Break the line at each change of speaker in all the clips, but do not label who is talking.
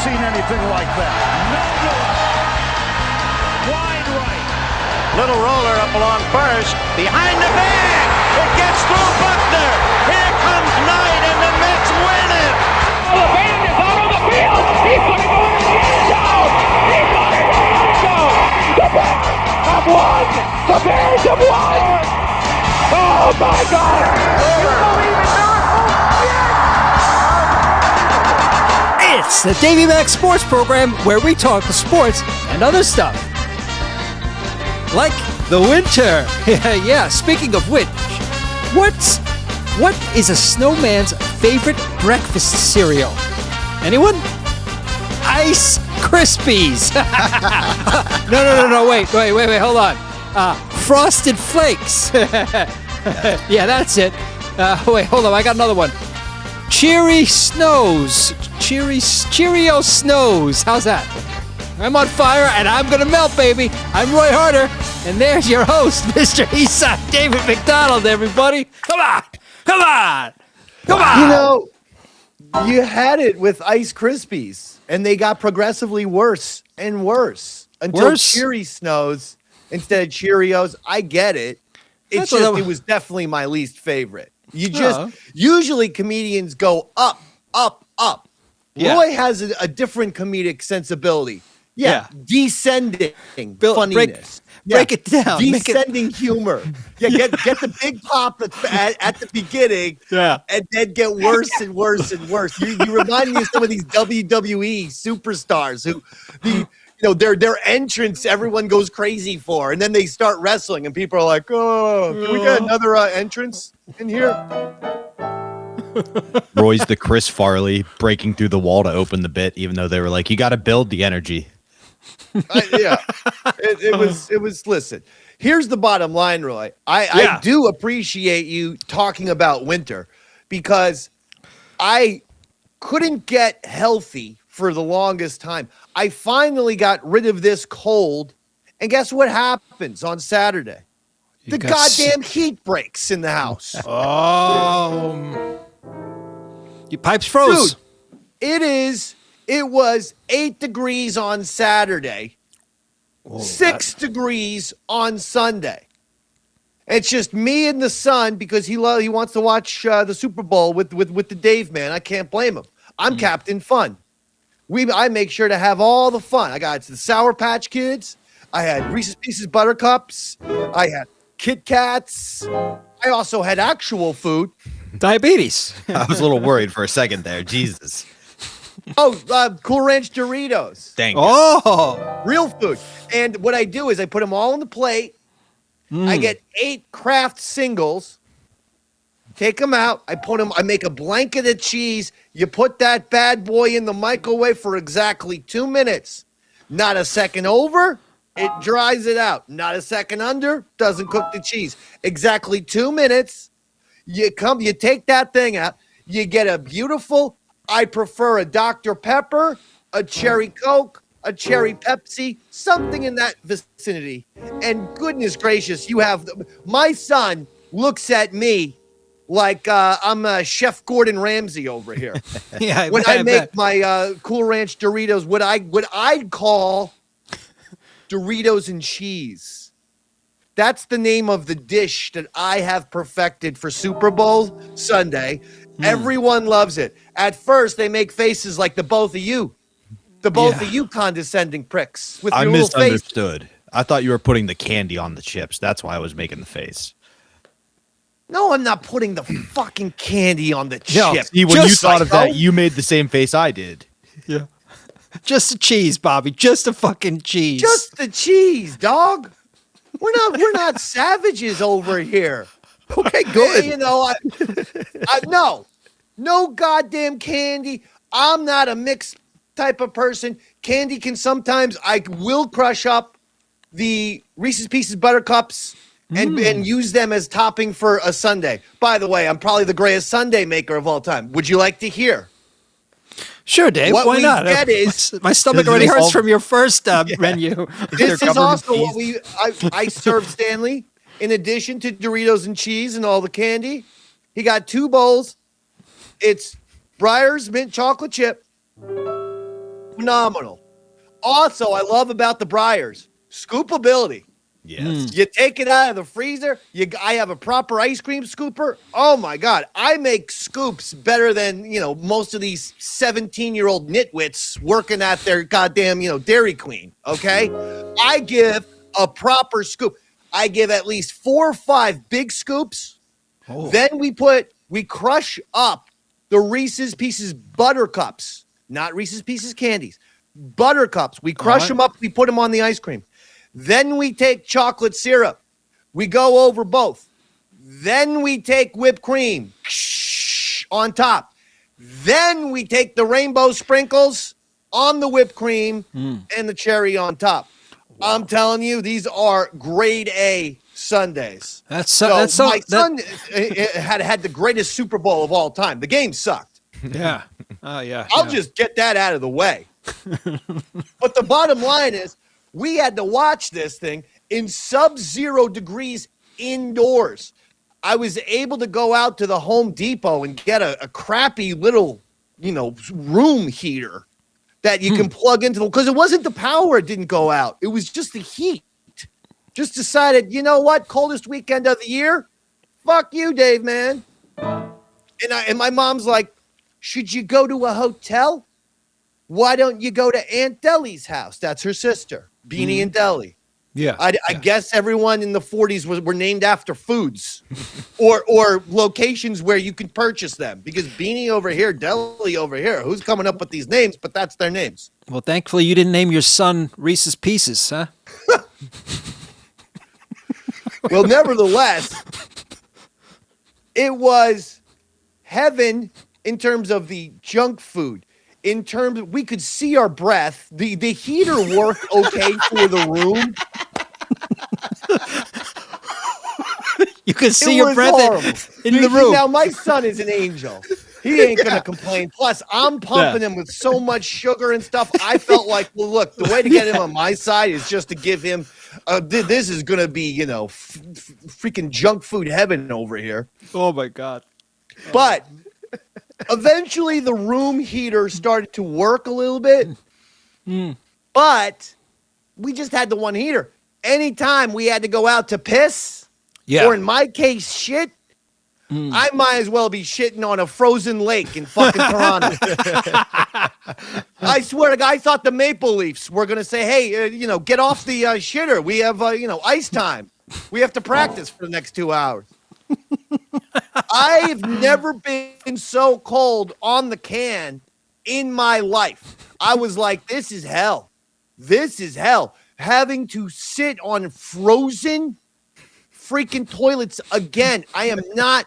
seen anything like that.
Wide right.
Little roller up along first. Behind the bag. It gets through Buckner. Here comes Knight, and the Mets win it.
Oh, the band is out on the field. He's going to go into the end zone. He's going to the end zone. The Bears have won. The Bears have won. Oh, my God. You believe in miracles? Yes.
It's the Davey Mac Sports Program, where we talk sports and other stuff. Like the winter. Yeah, speaking of which, what is a snowman's favorite breakfast cereal? Anyone? Ice Krispies. No, wait, hold on. Frosted Flakes. Yeah, that's it. Wait, hold on, I got another one. Cheerio Snows. How's that? I'm on fire and I'm gonna melt, baby. I'm Roy Harder, and there's your host, Mr. Eastside David Macdonald, everybody. Come on.
You know, you had it with Ice Krispies, and they got progressively worse and worse until Cheery Snows instead of Cheerios. I get it. It was definitely my least favorite. Usually comedians go up. Yeah. Roy has a different comedic sensibility. Yeah. Descending funniness.
Break it down.
Descending humor. Yeah, get the big pop at the beginning. Yeah. And then get worse and worse and worse. You remind me of some of these WWE superstars who their entrance everyone goes crazy for, and then they start wrestling and people are like, oh, can we get another entrance in here?
Roy's the Chris Farley breaking through the wall to open the bit, even though they were like, you got to build the energy.
It was, listen, here's the bottom line, Roy. I do appreciate you talking about winter, because I couldn't get healthy for the longest time. I finally got rid of this cold, and guess what happens on Saturday? The goddamn heat breaks in the house.
Your pipes froze.
Dude, it was 8 degrees on Saturday, 6 degrees on Sunday. It's just me and the son, because he wants to watch the Super Bowl with the Dave man. I can't blame him. I'm Captain Fun. I make sure to have all the fun. I got the Sour Patch Kids. I had Reese's Pieces Buttercups. I had Kit Kats. I also had actual food.
Diabetes.
I was a little worried for a second there. Jesus.
Cool Ranch Doritos.
Dang.
Oh, real food. And what I do is I put them all on the plate. I get 8 Kraft singles. Take them out. I make a blanket of cheese. You put that bad boy in the microwave for exactly 2 minutes. Not a second over, it dries it out. Not a second under, doesn't cook the cheese. Exactly 2 minutes. You take that thing out. You get a beautiful, I prefer a Dr. Pepper, a Cherry Coke, a Cherry Pepsi, something in that vicinity. And goodness gracious, my son looks at me like I'm Chef Gordon Ramsay over here.
Yeah,
when I make my Cool Ranch Doritos, what I'd call Doritos and cheese. That's the name of the dish that I have perfected for Super Bowl Sunday. Everyone loves it. At first, they make faces like the both of you condescending pricks with your little face.
I misunderstood. I thought you were putting the candy on the chips. That's why I was making the face.
No, I'm not putting the fucking candy on the chip.
See, when you thought of that, you made the same face I did.
Yeah. Just the cheese, Bobby. Just the fucking cheese.
Just the cheese, dog. We're not savages over here.
Okay, good.
No goddamn candy. I'm not a mixed type of person. Candy can sometimes, I will crush up the Reese's Pieces Buttercups and use them as topping for a sundae. By the way, I'm probably the greatest sundae maker of all time. Would you like to hear?
Sure, Dave. Why not? My stomach already hurts from your first menu.
This is also what I served Stanley. In addition to Doritos and cheese and all the candy, he got 2 bowls. It's Breyer's mint chocolate chip, phenomenal. Also, I love about the Briars, scoopability.
Yes.
You take it out of the freezer. I have a proper ice cream scooper. Oh my God. I make scoops better than, most of these 17-year-old nitwits working at their goddamn, Dairy Queen. Okay. I give a proper scoop. I give at least 4 or 5 big scoops. Oh. Then we crush up the Reese's Pieces Buttercups, not Reese's Pieces candies, Buttercups. We crush them up. We put them on the ice cream. Then we take chocolate syrup. We go over both. Then we take whipped cream on top. Then we take the rainbow sprinkles on the whipped cream and the cherry on top. Wow. I'm telling you, these are grade A sundaes. My son had the greatest Super Bowl of all time. The game sucked.
Yeah. Yeah.
I'll just get that out of the way. But the bottom line is, we had to watch this thing in sub-zero degrees indoors. I was able to go out to the Home Depot and get a crappy little, room heater that you can plug into, because it wasn't the power it didn't go out. It was just the heat. Just decided, you know what? Coldest weekend of the year? Fuck you, Dave, man. And my mom's like, should you go to a hotel? Why don't you go to Aunt Deli's house? That's her sister, Beanie and Deli.
Yeah.
I guess everyone in the 40s were named after foods or locations where you can purchase them, because Beanie over here, Deli over here. Who's coming up with these names? But that's their names.
Well, thankfully you didn't name your son Reese's Pieces, huh?
Well, nevertheless, it was heaven in terms of the junk food. In terms of, we could see our breath. The heater worked okay for the room.
You could see your breath in the room.
Now, my son is an angel. He ain't going to complain. Plus, I'm pumping him with so much sugar and stuff. I felt like, well, look, the way to get him on my side is just to give him, this is going to be, freaking junk food heaven over here.
Oh, my God.
But eventually the room heater started to work a little bit. But we just had the one heater. Anytime we had to go out to piss, or in my case, shit, I might as well be shitting on a frozen lake in fucking Toronto. I swear to God, I thought the Maple Leafs were going to say, hey, get off the shitter. We have, ice time. We have to practice for the next 2 hours. I've never been so cold on the can in my life. I was like, this is hell. This is hell. Having to sit on frozen freaking toilets again. I am not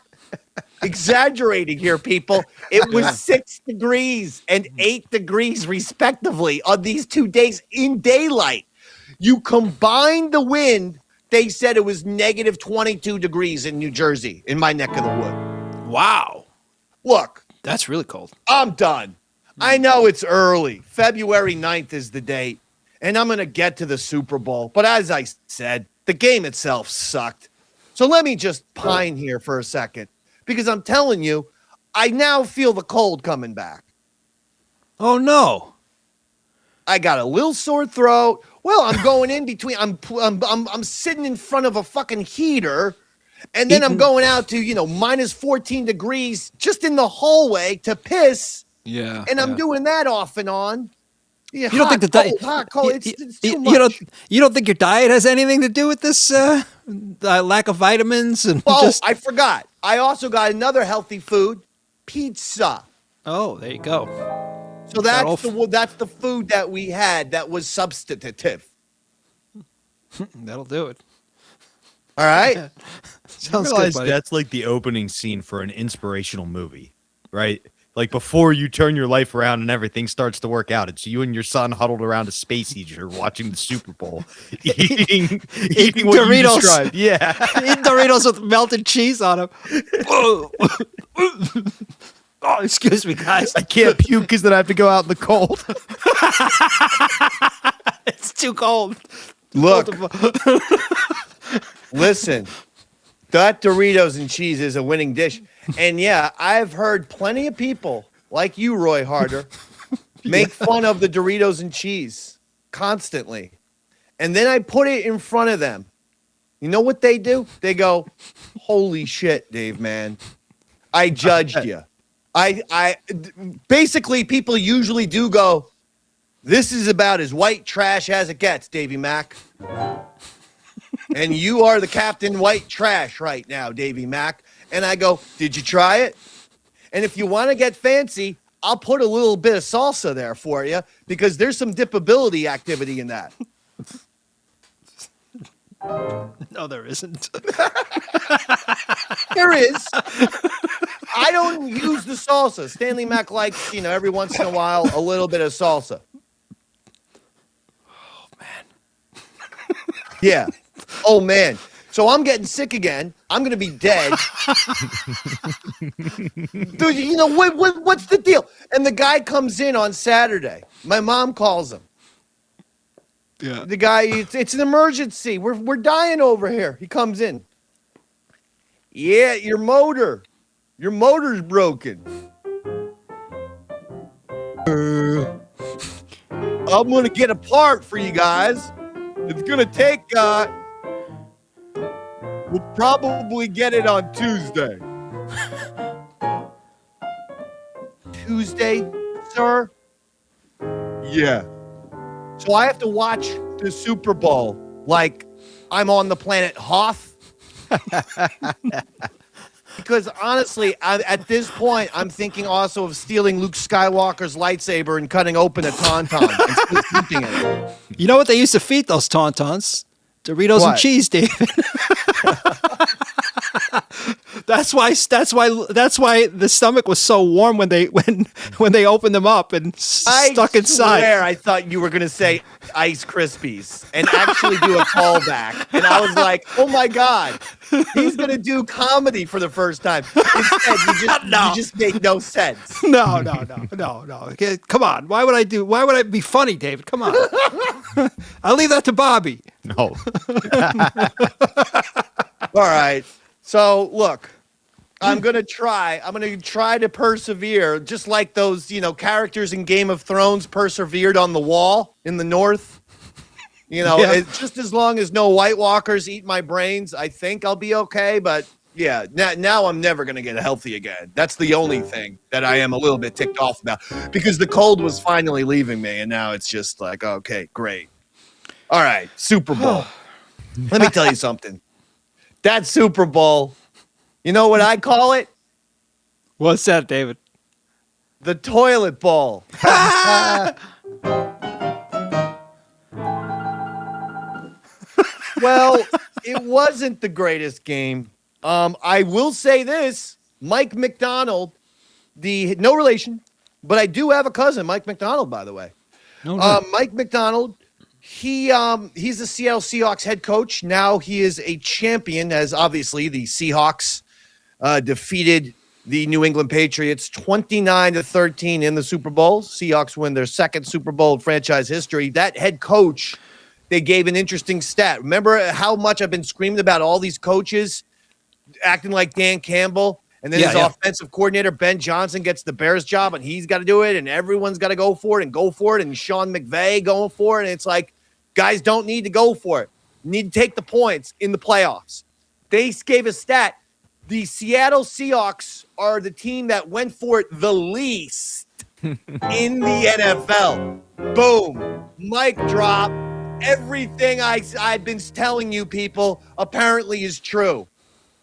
exaggerating here, people. It was 6 degrees and 8 degrees respectively on these 2 days in daylight. You combine the wind, they said it was negative 22 degrees in New Jersey, in my neck of the wood.
Wow.
Look.
That's really cold.
I'm done. I know it's early. February 9th is the date, and I'm going to get to the Super Bowl. But as I said, the game itself sucked. So let me just pine here for a second, because I'm telling you, I now feel the cold coming back.
Oh, no.
I got a little sore throat. Well, I'm going in between. I'm sitting in front of a fucking heater, and then I'm going out to minus 14 degrees just in the hallway to piss.
Yeah,
and I'm doing that off and on. Yeah,
you don't think the diet?
Hot, cold. It's too much.
You don't think your diet has anything to do with this lack of vitamins and?
Oh, I forgot. I also got another healthy food, pizza.
Oh, there you go.
So that's the food that we had that was substantive.
That'll do it.
All right.
Sounds good, buddy. That's like the opening scene for an inspirational movie, right? Like before you turn your life around and everything starts to work out, it's you and your son huddled around a space heater watching the Super Bowl, eating what Doritos. You described. Yeah,
eating Doritos with melted cheese on them. Oh, excuse me, guys.
I can't puke because then I have to go out in the cold.
It's too cold.
Look, listen, that Doritos and cheese is a winning dish. And yeah, I've heard plenty of people like you, Roy Harder, make fun of the Doritos and cheese constantly. And then I put it in front of them. You know what they do? They go, holy shit, Dave, man. I judged you. I basically, people usually do go, this is about as white trash as it gets, Davey Mac. And you are the Captain White Trash right now, Davey Mac. And I go, did you try it? And if you want to get fancy, I'll put a little bit of salsa there for you because there's some dipability activity in that.
No, there isn't.
There is. I don't use the salsa. Stanley Mac likes, every once in a while, a little bit of salsa.
Oh, man.
Yeah. Oh, man. So I'm getting sick again. I'm going to be dead. Dude, what's the deal? And the guy comes in on Saturday. My mom calls him.
Yeah.
The guy, it's an emergency. We're dying over here. He comes in. Yeah, your motor's broken. I'm gonna get a part for you guys. It's gonna take. We'll probably get it on Tuesday. Tuesday, sir? Yeah. So I have to watch the Super Bowl like I'm on the planet Hoth. Because honestly, at this point, I'm thinking also of stealing Luke Skywalker's lightsaber and cutting open a tauntaun and still keeping it.
You know what they used to feed those tauntauns? Doritos and cheese, David. That's why the stomach was so warm when they opened them up and stuck inside.
I thought you were going to say Ice Krispies and actually do a callback. And I was like, oh my God, he's going to do comedy for the first time. Instead, you just make no sense.
No. Okay, come on. Why would I be funny, David? Come on. I'll leave that to Bobby.
No.
All right. So look, I'm gonna try to persevere, just like those characters in Game of Thrones persevered on the wall in the north. It's just as long as no White Walkers eat my brains, I think I'll be okay. But yeah, now I'm never gonna get healthy again. That's the only thing that I am a little bit ticked off about because the cold was finally leaving me, and now it's just like, okay, great. All right, Super Bowl. Let me tell you something. That Super Bowl, you know what I call it?
What's that, David?
The toilet bowl. Well, it wasn't the greatest game. I will say this. Mike Macdonald, no relation, but I do have a cousin, Mike Macdonald, by the way. Mike Macdonald. He's the Seattle Seahawks head coach. Now he is a champion, as obviously the Seahawks defeated the New England Patriots 29-13 in the Super Bowl. Seahawks win their second Super Bowl in franchise history. That head coach, they gave an interesting stat. Remember how much I've been screaming about all these coaches acting like Dan Campbell? And then his offensive coordinator, Ben Johnson, gets the Bears job, and he's got to do it, and everyone's got to go for it, and Sean McVay going for it. And it's like, guys don't need to go for it. You need to take the points in the playoffs. They gave a stat. The Seattle Seahawks are the team that went for it the least in the NFL. Boom. Mic drop. Everything I've been telling you people apparently is true.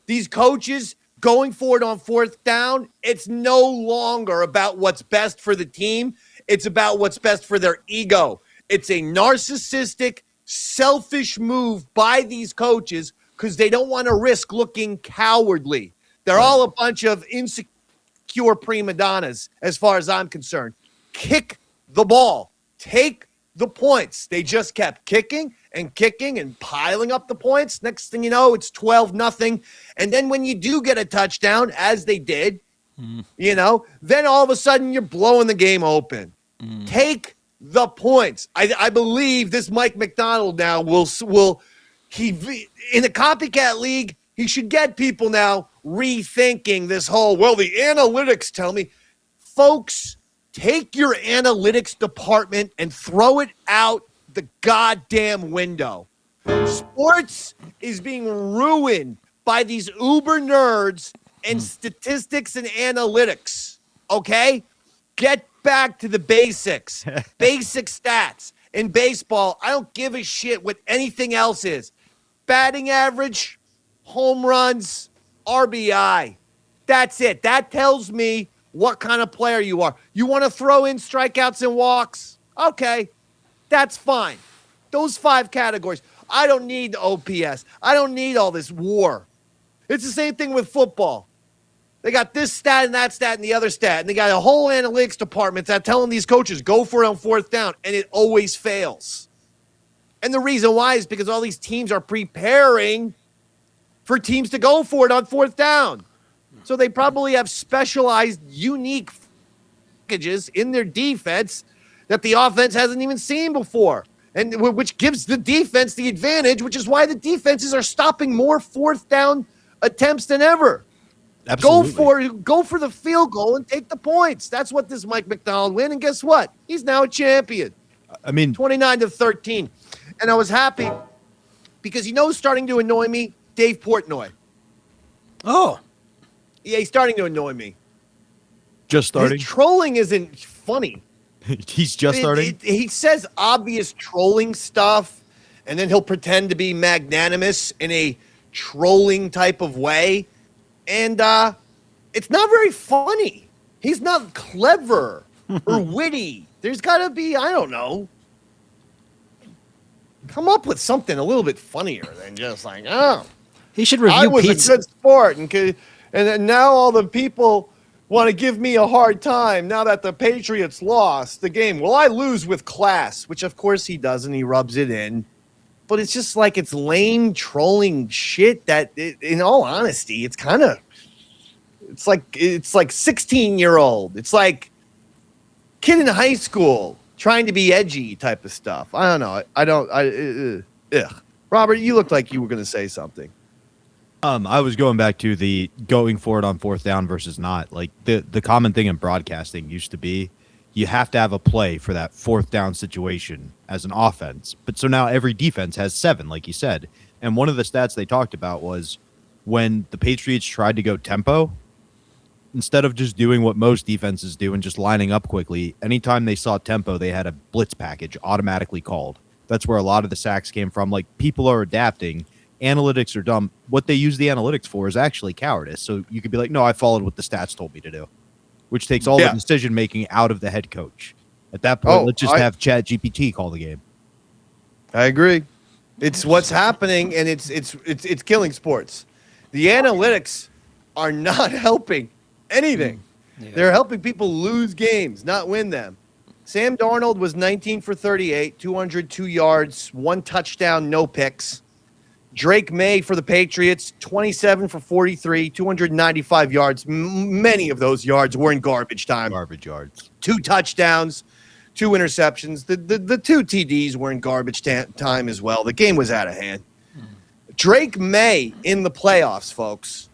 These coaches going for it on fourth down, it's no longer about what's best for the team. It's about what's best for their ego. It's a narcissistic, selfish move by these coaches because they don't want to risk looking cowardly. They're all a bunch of insecure prima donnas, as far as I'm concerned. Kick the ball. Take the points. They just kept kicking and piling up the points. Next thing you know, it's 12-0. And then when you do get a touchdown, as they did, then all of a sudden you're blowing the game open. Take the points. I believe this Mike Macdonald now will in a copycat league, he should get people now rethinking this whole, the analytics tell me. Folks, take your analytics department and throw it out the goddamn window. Sports is being ruined by these uber nerds and statistics and analytics. Okay? Get back to the basics. Basic stats. In baseball, I don't give a shit what anything else is. Batting average, home runs, RBI. That's it. That tells me what kind of player you are. You want to throw in strikeouts and walks? Okay, that's fine. Those 5 categories. I don't need OPS. I don't need all this war. It's the same thing with football. They got this stat and that stat and the other stat, and they got a whole analytics department that's telling these coaches, go for it on 4th down, and it always fails. And the reason why is because all these teams are preparing for teams to go for it on 4th down. So they probably have specialized, unique packages in their defense that the offense hasn't even seen before, and which gives the defense the advantage, which is why the defenses are stopping more 4th down attempts than ever.
Absolutely.
Go for the field goal and take the points. That's what this Mike Macdonald win. And guess what? He's now a champion.
I mean,
29-13. And I was happy because who's starting to annoy me? Dave Portnoy.
Oh.
Yeah, he's starting to annoy me.
Just starting.
His trolling isn't funny.
He's just starting.
He says obvious trolling stuff, and then he'll pretend to be magnanimous in a trolling type of way. And it's not very funny. He's not clever or witty. There's got to be, I don't know, come up with something a little bit funnier than just like, oh.
He should review
I was
pizza.
a good sport, and then now all the people want to give me a hard time now that the Patriots lost the game. Well, I lose with class, which of course he does, and he rubs it in. But it's just like it's lame trolling shit that, in all honesty, it's like 16-year-old. It's like kid in high school trying to be edgy type of stuff. I don't know. Ugh. Robert, you looked like you were going to say something.
I was going back to the going for it on 4th down versus not. Like the common thing in broadcasting used to be you have to have a play for that 4th down situation as an offense. But so now every defense has 7, like you said. And one of the stats they talked about was when the Patriots tried to go tempo, instead of just doing what most defenses do and just lining up quickly, anytime they saw tempo, they had a blitz package automatically called. That's where a lot of the sacks came from. Like, people are adapting. Analytics are dumb. What they use the analytics for is actually cowardice. So you could be like, no, I followed what the stats told me to do, which takes all the decision-making out of the head coach. At that point, let's just have ChatGPT call the game.
I agree. It's what's happening, and it's killing sports. The analytics are not helping anything. Yeah. They're helping people lose games, not win them. Sam Darnold was 19 for 38, 202 yards, 1 touchdown, no picks. Drake Maye for the Patriots, 27 for 43, 295 yards. Many of those yards were in garbage time.
Garbage yards. 2
touchdowns, 2 interceptions. The 2 TDs were in garbage time as well. The game was out of hand. Drake Maye in the playoffs, folks.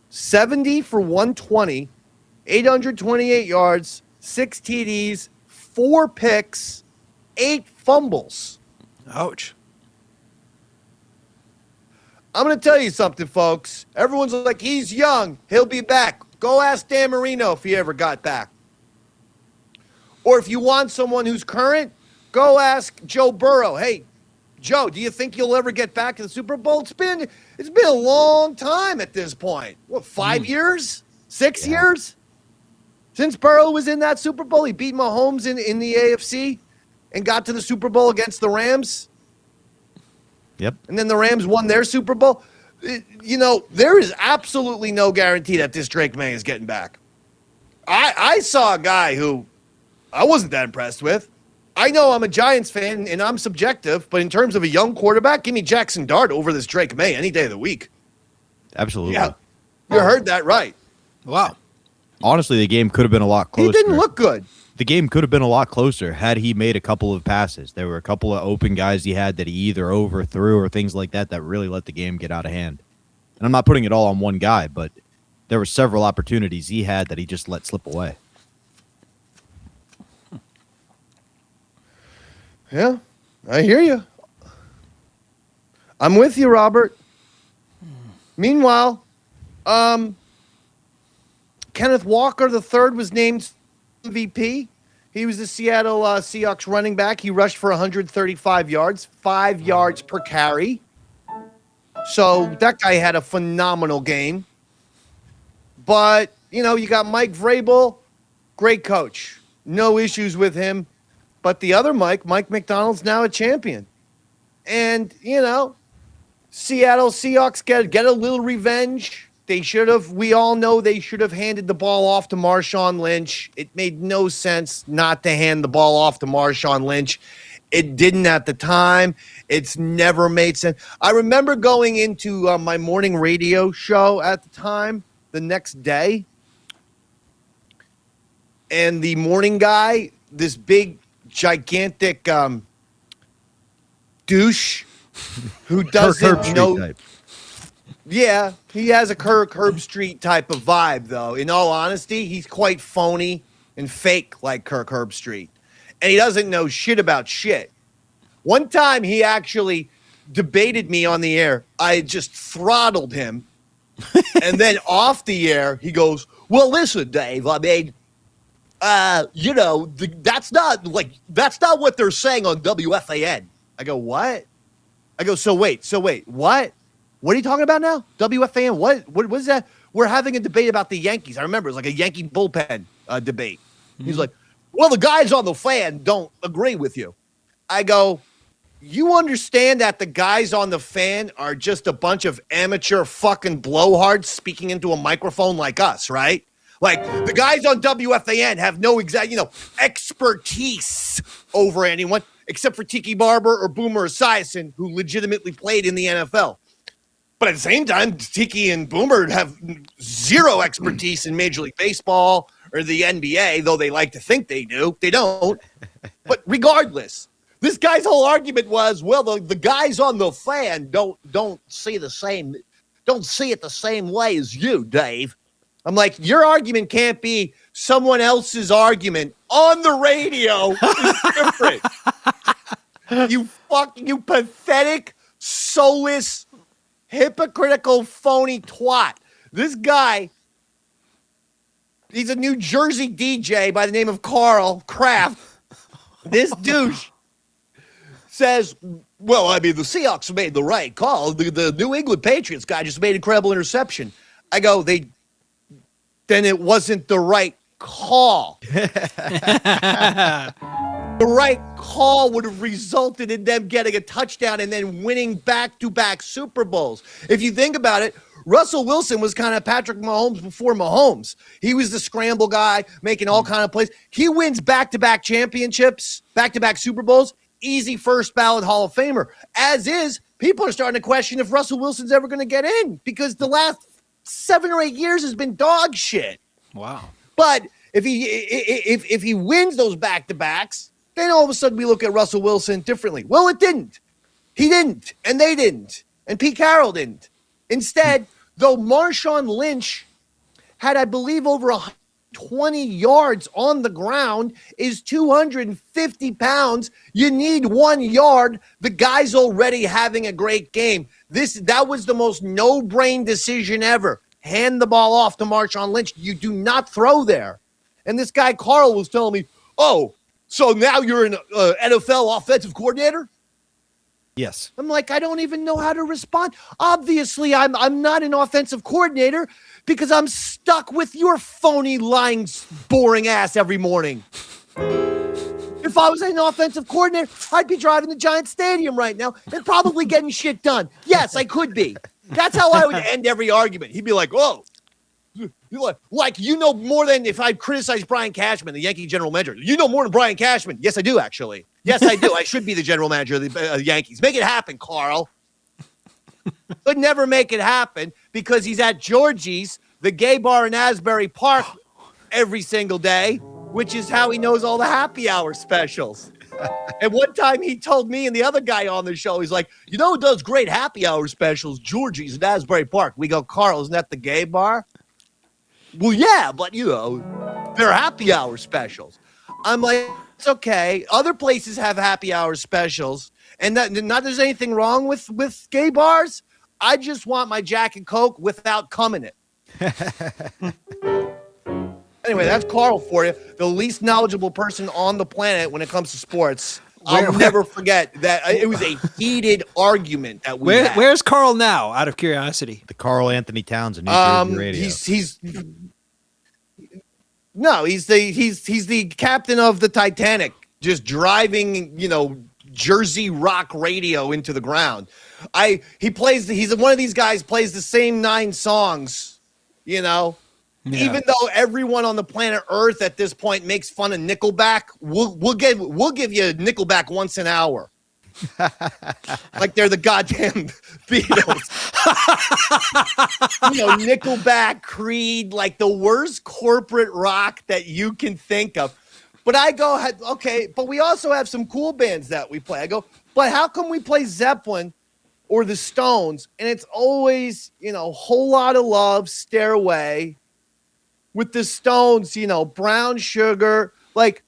70 for 120, 828 yards, 6 TDs, 4 picks, 8 fumbles.
Ouch.
I'm going to tell you something, folks. Everyone's like, he's young. He'll be back. Go ask Dan Marino if he ever got back. Or if you want someone who's current, go ask Joe Burrow. Hey, Joe, do you think you'll ever get back to the Super Bowl? It's been a long time at this point. What, 5 years? 6 years? Since Burrow was in that Super Bowl, he beat Mahomes in the AFC and got to the Super Bowl against the Rams.
Yep.
And then the Rams won their Super Bowl. There is absolutely no guarantee that this Drake Maye is getting back. I saw a guy who I wasn't that impressed with. I know I'm a Giants fan and I'm subjective, but in terms of a young quarterback, give me Jackson Dart over this Drake Maye any day of the week.
Absolutely.
Yeah, you heard that right.
Wow.
Honestly, the game could have been a lot closer.
He didn't look good.
The game could have been a lot closer had he made a couple of passes. There were a couple of open guys he had that he either overthrew or things like that really let the game get out of hand. And I'm not putting it all on one guy, but there were several opportunities he had that he just let slip away.
Yeah, I hear you. I'm with you, Robert. Meanwhile, Kenneth Walker III was named MVP. He was the Seattle Seahawks running back. He rushed for 135 yards, 5 yards per carry. So that guy had a phenomenal game. But, you got Mike Vrabel, great coach. No issues with him. But the other Mike Macdonald's now a champion. And, Seattle Seahawks get a little revenge. We all know they should have handed the ball off to Marshawn Lynch. It made no sense not to hand the ball off to Marshawn Lynch. It didn't at the time. It's never made sense. I remember going into my morning radio show at the time, the next day, and the morning guy, this big, gigantic douche who doesn't know. Type. Yeah, he has a Herb Street type of vibe, though. In all honesty, he's quite phony and fake like Herb Street. And he doesn't know shit about shit. One time he actually debated me on the air. I just throttled him. And then off the air, he goes, well, listen, Dave, I mean, that's not what they're saying on WFAN. I go, what? I go, so wait, what? What are you talking about now? WFAN, what is that? We're having a debate about the Yankees. I remember it was like a Yankee bullpen debate. Mm-hmm. He's like, well, the guys on the fan don't agree with you. I go, you understand that the guys on the fan are just a bunch of amateur fucking blowhards speaking into a microphone like us, right? Like, the guys on WFAN have no exact, expertise over anyone except for Tiki Barber or Boomer Esiason, who legitimately played in the NFL. But at the same time, Tiki and Boomer have zero expertise in Major League Baseball or the NBA, though they like to think they do. They don't. But regardless, this guy's whole argument was, well, the guys on the fan don't see it the same way as you, Dave. I'm like, your argument can't be someone else's argument on the radio. It's different. You pathetic, soulless, hypocritical, phony twat. This guy, he's a New Jersey DJ by the name of Carl Kraft. This douche says, well, I mean, the Seahawks made the right call. The New England Patriots guy just made an incredible interception. I go, then it wasn't the right call. The right call would have resulted in them getting a touchdown and then winning back-to-back Super Bowls. If you think about it, Russell Wilson was kind of Patrick Mahomes before Mahomes. He was the scramble guy, making all kind of plays. He wins back-to-back championships, back-to-back Super Bowls, easy first ballot Hall of Famer. As is, people are starting to question if Russell Wilson's ever going to get in because the last 7 or 8 years has been dog shit.
Wow.
But if he wins those back-to-backs, then all of a sudden we look at Russell Wilson differently. Well, it didn't. He didn't, and they didn't, and Pete Carroll didn't. Instead, though Marshawn Lynch had, I believe, over 120 yards on the ground, is 250 pounds. You need 1 yard. The guy's already having a great game. That was the most no-brain decision ever. Hand the ball off to Marshawn Lynch. You do not throw there. And this guy, Carl, was telling me, oh, so now you're an NFL offensive coordinator?
Yes.
I'm like, I don't even know how to respond. Obviously, I'm not an offensive coordinator because I'm stuck with your phony, lying, boring ass every morning. If I was an offensive coordinator, I'd be driving the Giant Stadium right now and probably getting shit done. Yes, I could be. That's how I would end every argument. He'd be like, oh, like you know more than if I criticize Brian Cashman, the Yankee general manager. You know more than Brian Cashman. Yes, I do, actually. Yes, I do. I should be the general manager of the Yankees. Make it happen, Carl. Could never make it happen because he's at Georgie's, the gay bar in Asbury Park, every single day, which is how he knows all the happy hour specials. And one time he told me and the other guy on the show, he's like, you know who does great happy hour specials? Georgie's in Asbury Park. We go, Carl, isn't that the gay bar? Well, yeah, but, they're happy hour specials. I'm like, It's okay. Other places have happy hour specials, and not there's anything wrong with gay bars. I just want my Jack and Coke without cum in it. Anyway, that's Carl for you, the least knowledgeable person on the planet when it comes to sports. I'll never forget that it was a heated argument that we had.
Where's Carl now, out of curiosity?
The Carl Anthony Towns of New Jersey Radio.
He's the captain of the Titanic, just driving, Jersey rock radio into the ground. He's one of these guys plays the same 9 songs, Yeah. Even though everyone on the planet Earth at this point makes fun of Nickelback, we'll give you Nickelback once an hour. Like they're the goddamn Beatles. Nickelback, Creed, like the worst corporate rock that you can think of. But I go, okay, but we also have some cool bands that we play. I go, but how come we play Zeppelin or the Stones and it's always, Whole Lotta Love, Stairway, with the Stones, Brown Sugar, like,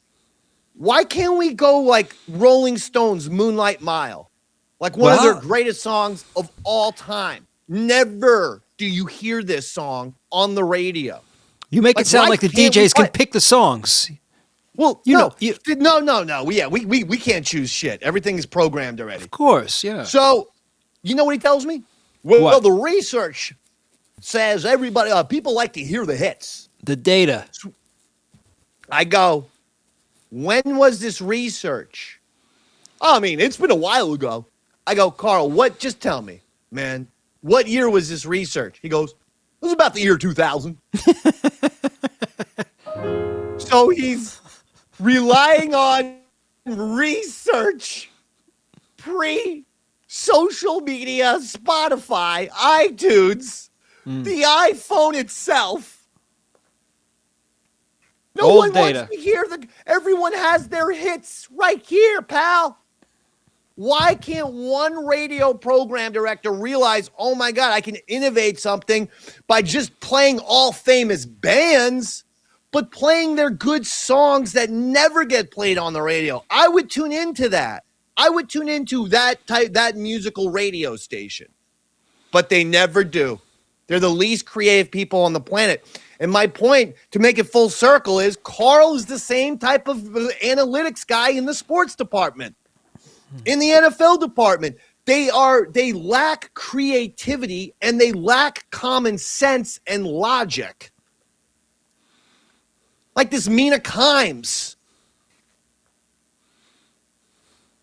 why can't we go like Rolling Stones, Moonlight Mile? Like one of their greatest songs of all time. Never do you hear this song on the radio.
You make it sound like the DJs can pick the songs.
Well, no. Yeah, we can't choose shit. Everything is programmed already.
Of course, yeah.
So, you know what he tells me? Well, the research says everybody, people like to hear the hits.
The data.
I go, when was this research? I mean, it's been a while ago. I go, Carl, just tell me, man, what year was this research? He goes, it was about the year 2000. So he's relying on research pre-social media, Spotify, iTunes, the iPhone itself. No one wants to hear everyone has their hits right here, pal. Why can't one radio program director realize, oh my God, I can innovate something by just playing all famous bands, but playing their good songs that never get played on the radio? I would tune into that. I would tune into that musical radio station, but they never do. They're the least creative people on the planet. And my point, to make it full circle, is Carl is the same type of analytics guy in the sports department. In the NFL department, they lack creativity and they lack common sense and logic. Like this Mina Kimes.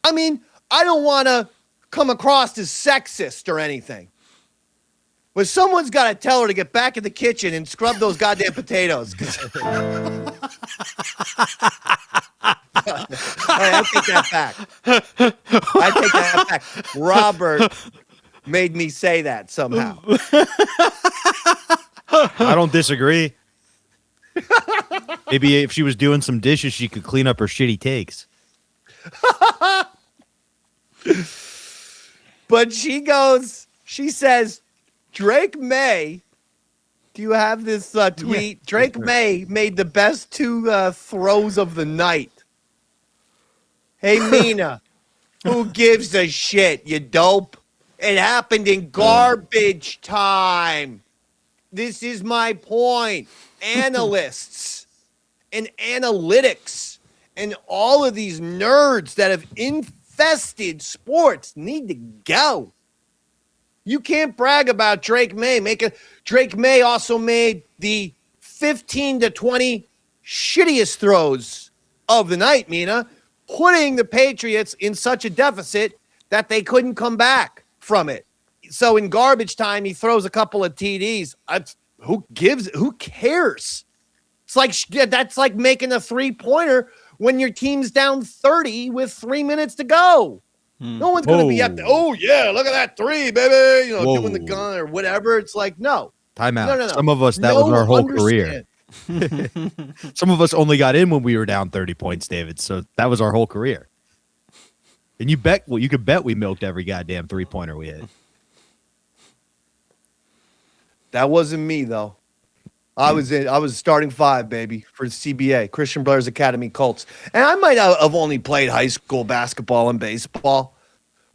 I mean, I don't want to come across as sexist or anything. But someone's got to tell her to get back in the kitchen and scrub those goddamn potatoes. All right, I take that back. Robert made me say that somehow.
I don't disagree. Maybe if she was doing some dishes, she could clean up her shitty takes.
But she says, Drake Maye, do you have this tweet? Yeah. Drake Maye made the best 2 throws of the night. Hey, Mina, who gives a shit, you dope? It happened in garbage time. This is my point. Analysts and analytics and all of these nerds that have infested sports need to go. You can't brag about Drake Maye. Drake Maye also made the 15 to 20 shittiest throws of the night, Mina, putting the Patriots in such a deficit that they couldn't come back from it. So in garbage time, he throws a couple of TDs. Who cares? That's like making a 3-pointer when your team's down 30 with 3 minutes to go. No one's going to be up there. Oh, yeah, look at that 3, baby. Doing the gun or whatever. It's like, no.
Time out. No. Some of us, that was our whole career. Some of us only got in when we were down 30 points, David. So that was our whole career. And you could bet we milked every goddamn 3-pointer we hit.
That wasn't me, though. I was starting 5, baby, for CBA, Christian Brothers Academy Colts. And I might have only played high school basketball and baseball,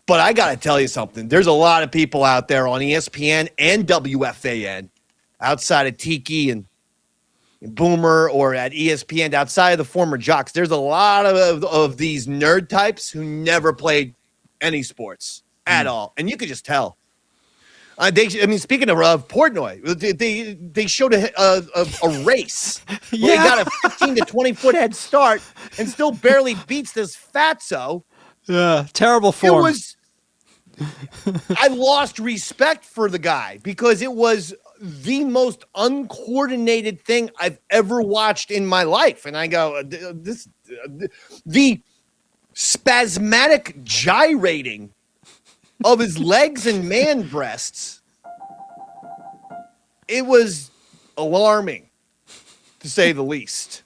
but I got to tell you something. There's a lot of people out there on ESPN and WFAN outside of Tiki and Boomer or at ESPN outside of the former jocks. There's a lot of these nerd types who never played any sports at all. And you could just tell. Speaking of Portnoy, they showed a race. Where he got a 15 to 20 foot head start and still barely beats this fatso.
Yeah, terrible form.
I lost respect for the guy because it was the most uncoordinated thing I've ever watched in my life. And I go, the spasmodic gyrating of his legs and man breasts, it was alarming, to say the least.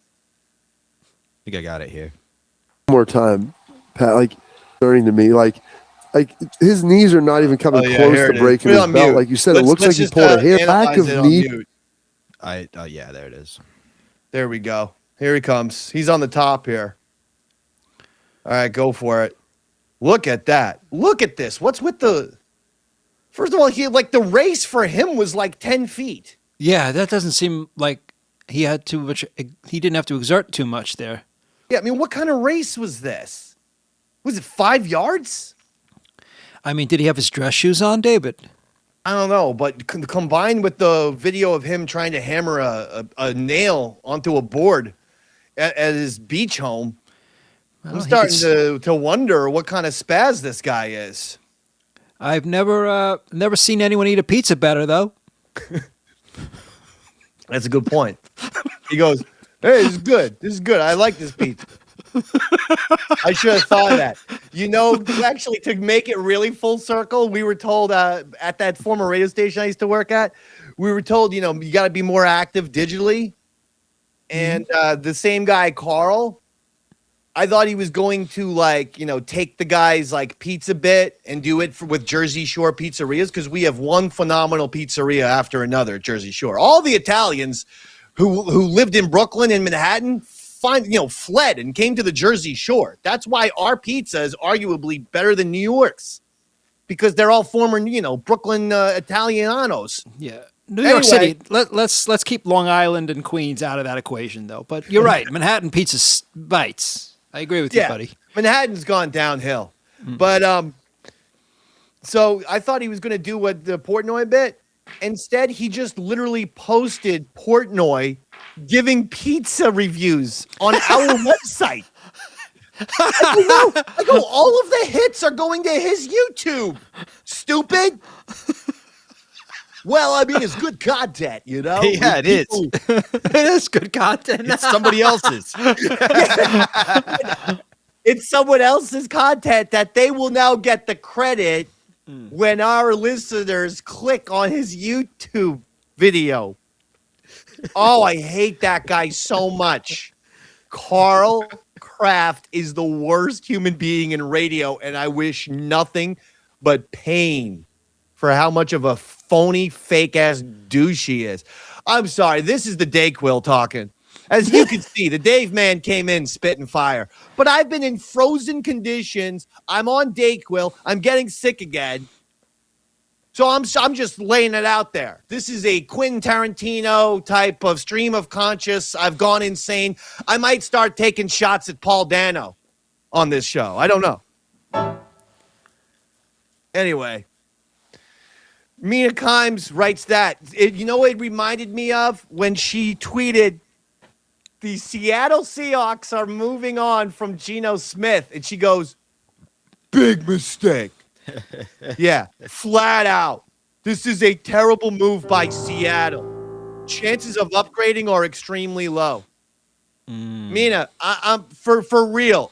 I think I got it here.
One more time, Pat, like, turning to me, like his knees are not even coming close to breaking his belt.
Mute.
Like you said, it looks like he pulled a hair back of knee.
Yeah, there it is.
There we go. Here he comes. He's on the top here. All right, go for it. Look at that. Look at this. What's with the... First of all, the race for him was like 10 feet.
Yeah, that doesn't seem like he had too much... He didn't have to exert too much there.
Yeah, I mean, what kind of race was this? Was it 5 yards?
I mean, did he have his dress shoes on, David?
I don't know, but combined with the video of him trying to hammer a nail onto a board at his beach home, well, I'm starting to wonder what kind of spaz this guy is.
I've never seen anyone eat a pizza better, though.
That's a good point. He goes, "Hey, this is good. This is good. I like this pizza." I should have thought of that. You know, actually, to make it really full circle, we were told at that former radio station I used to work at, we were told, you got to be more active digitally. And the same guy, Carl, I thought he was going to take the guy's pizza bit and do it with Jersey Shore pizzerias, because we have one phenomenal pizzeria after another at Jersey Shore. All the Italians who lived in Brooklyn and Manhattan fled and came to the Jersey Shore. That's why our pizza is arguably better than New York's, because they're all former Brooklyn Italianos.
Yeah. New York City. Let's keep Long Island and Queens out of that equation, though. But you're right. Manhattan pizza bites. I agree with you, buddy.
Manhattan's gone downhill. But so I thought he was going to do what the Portnoy bit. Instead, he just literally posted Portnoy giving pizza reviews on our website. I go, all of the hits are going to his YouTube. Stupid. Well, I mean, it's good content,
Yeah, it is.
It is good content.
It's somebody else's.
It's someone else's content that they will now get the credit when our listeners click on his YouTube video. Oh, I hate that guy so much. Carl Kraft is the worst human being in radio, and I wish nothing but pain for how much of a phony, fake-ass douche he is. I'm sorry, this is the Dayquil talking. As you can see, the Dave man came in spitting fire. But I've been in frozen conditions. I'm on Dayquil. I'm getting sick again. So I'm just laying it out there. This is a Quentin Tarantino type of stream of conscious. I've gone insane. I might start taking shots at Paul Dano on this show. I don't know. Anyway, Mina Kimes writes that. You know what it reminded me of? When she tweeted, the Seattle Seahawks are moving on from Geno Smith. And she goes, big mistake. Yeah, flat out. This is a terrible move by Seattle. Chances of upgrading are extremely low. Mina, I'm for real.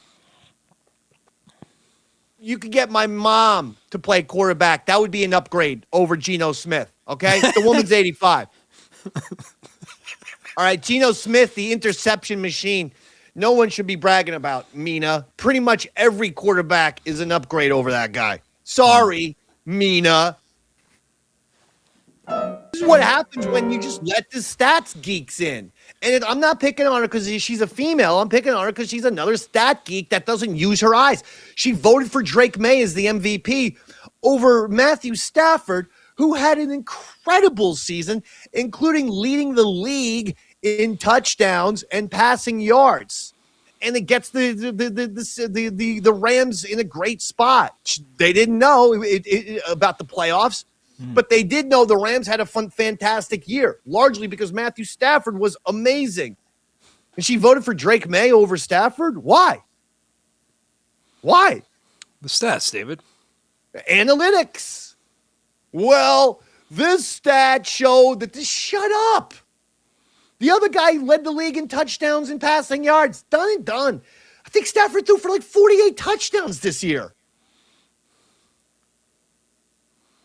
You could get my mom to play quarterback. That would be an upgrade over Geno Smith. Okay, the woman's 85. All right, Geno Smith, the interception machine. No one should be bragging about Mina. Pretty much every quarterback is an upgrade over that guy. Sorry, Mina. This is what happens when you just let the stats geeks in. And I'm not picking on her because she's a female. I'm picking on her because she's another stat geek that doesn't use her eyes. She voted for Drake Maye as the MVP over Matthew Stafford, who had an incredible season, including leading the league in touchdowns and passing yards. And it gets the Rams in a great spot. They didn't know about the playoffs, but they did know the Rams had a fantastic year, largely because Matthew Stafford was amazing. And she voted for Drake Maye over Stafford? Why? Why?
The stats, David.
Analytics. Well, this stat showed that shut up. The other guy led the league in touchdowns and passing yards. Done and done. I think Stafford threw for like 48 touchdowns this year.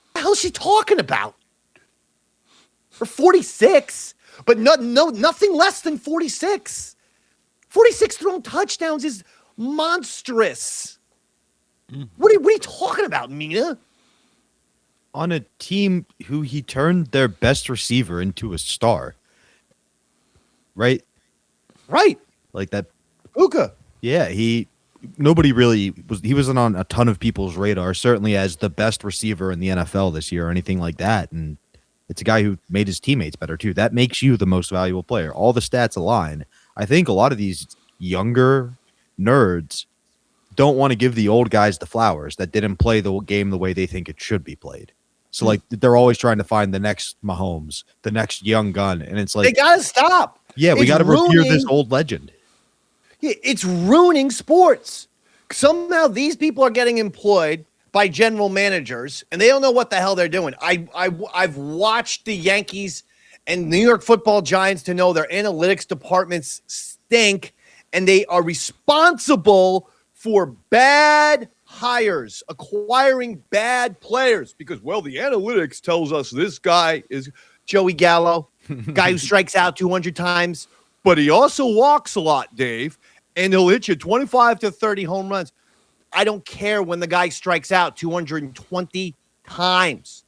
What the hell is she talking about? For 46, but nothing less than 46. 46 thrown touchdowns is monstrous. What are you talking about, Mina?
On a team who he turned their best receiver into a star. Right? Like that.
Puka.
Yeah, nobody really he wasn't on a ton of people's radar, certainly as the best receiver in the NFL this year or anything like that. And it's a guy who made his teammates better too. That makes you the most valuable player. All the stats align. I think a lot of these younger nerds don't want to give the old guys the flowers that didn't play the game the way they think it should be played. So like they're always trying to find the next Mahomes, the next young gun. And it's like,
they got to stop.
Yeah, we got to revere this old legend.
Yeah, it's ruining sports. Somehow these people are getting employed by general managers, and they don't know what the hell they're doing. I've watched the Yankees and New York Football Giants to know their analytics departments stink, and they are responsible for bad hires, acquiring bad players because, well, the analytics tells us this guy is Joey Gallo. Guy who strikes out 200 times, but he also walks a lot, Dave, and he'll hit you 25 to 30 home runs. I don't care when the guy strikes out 220 times.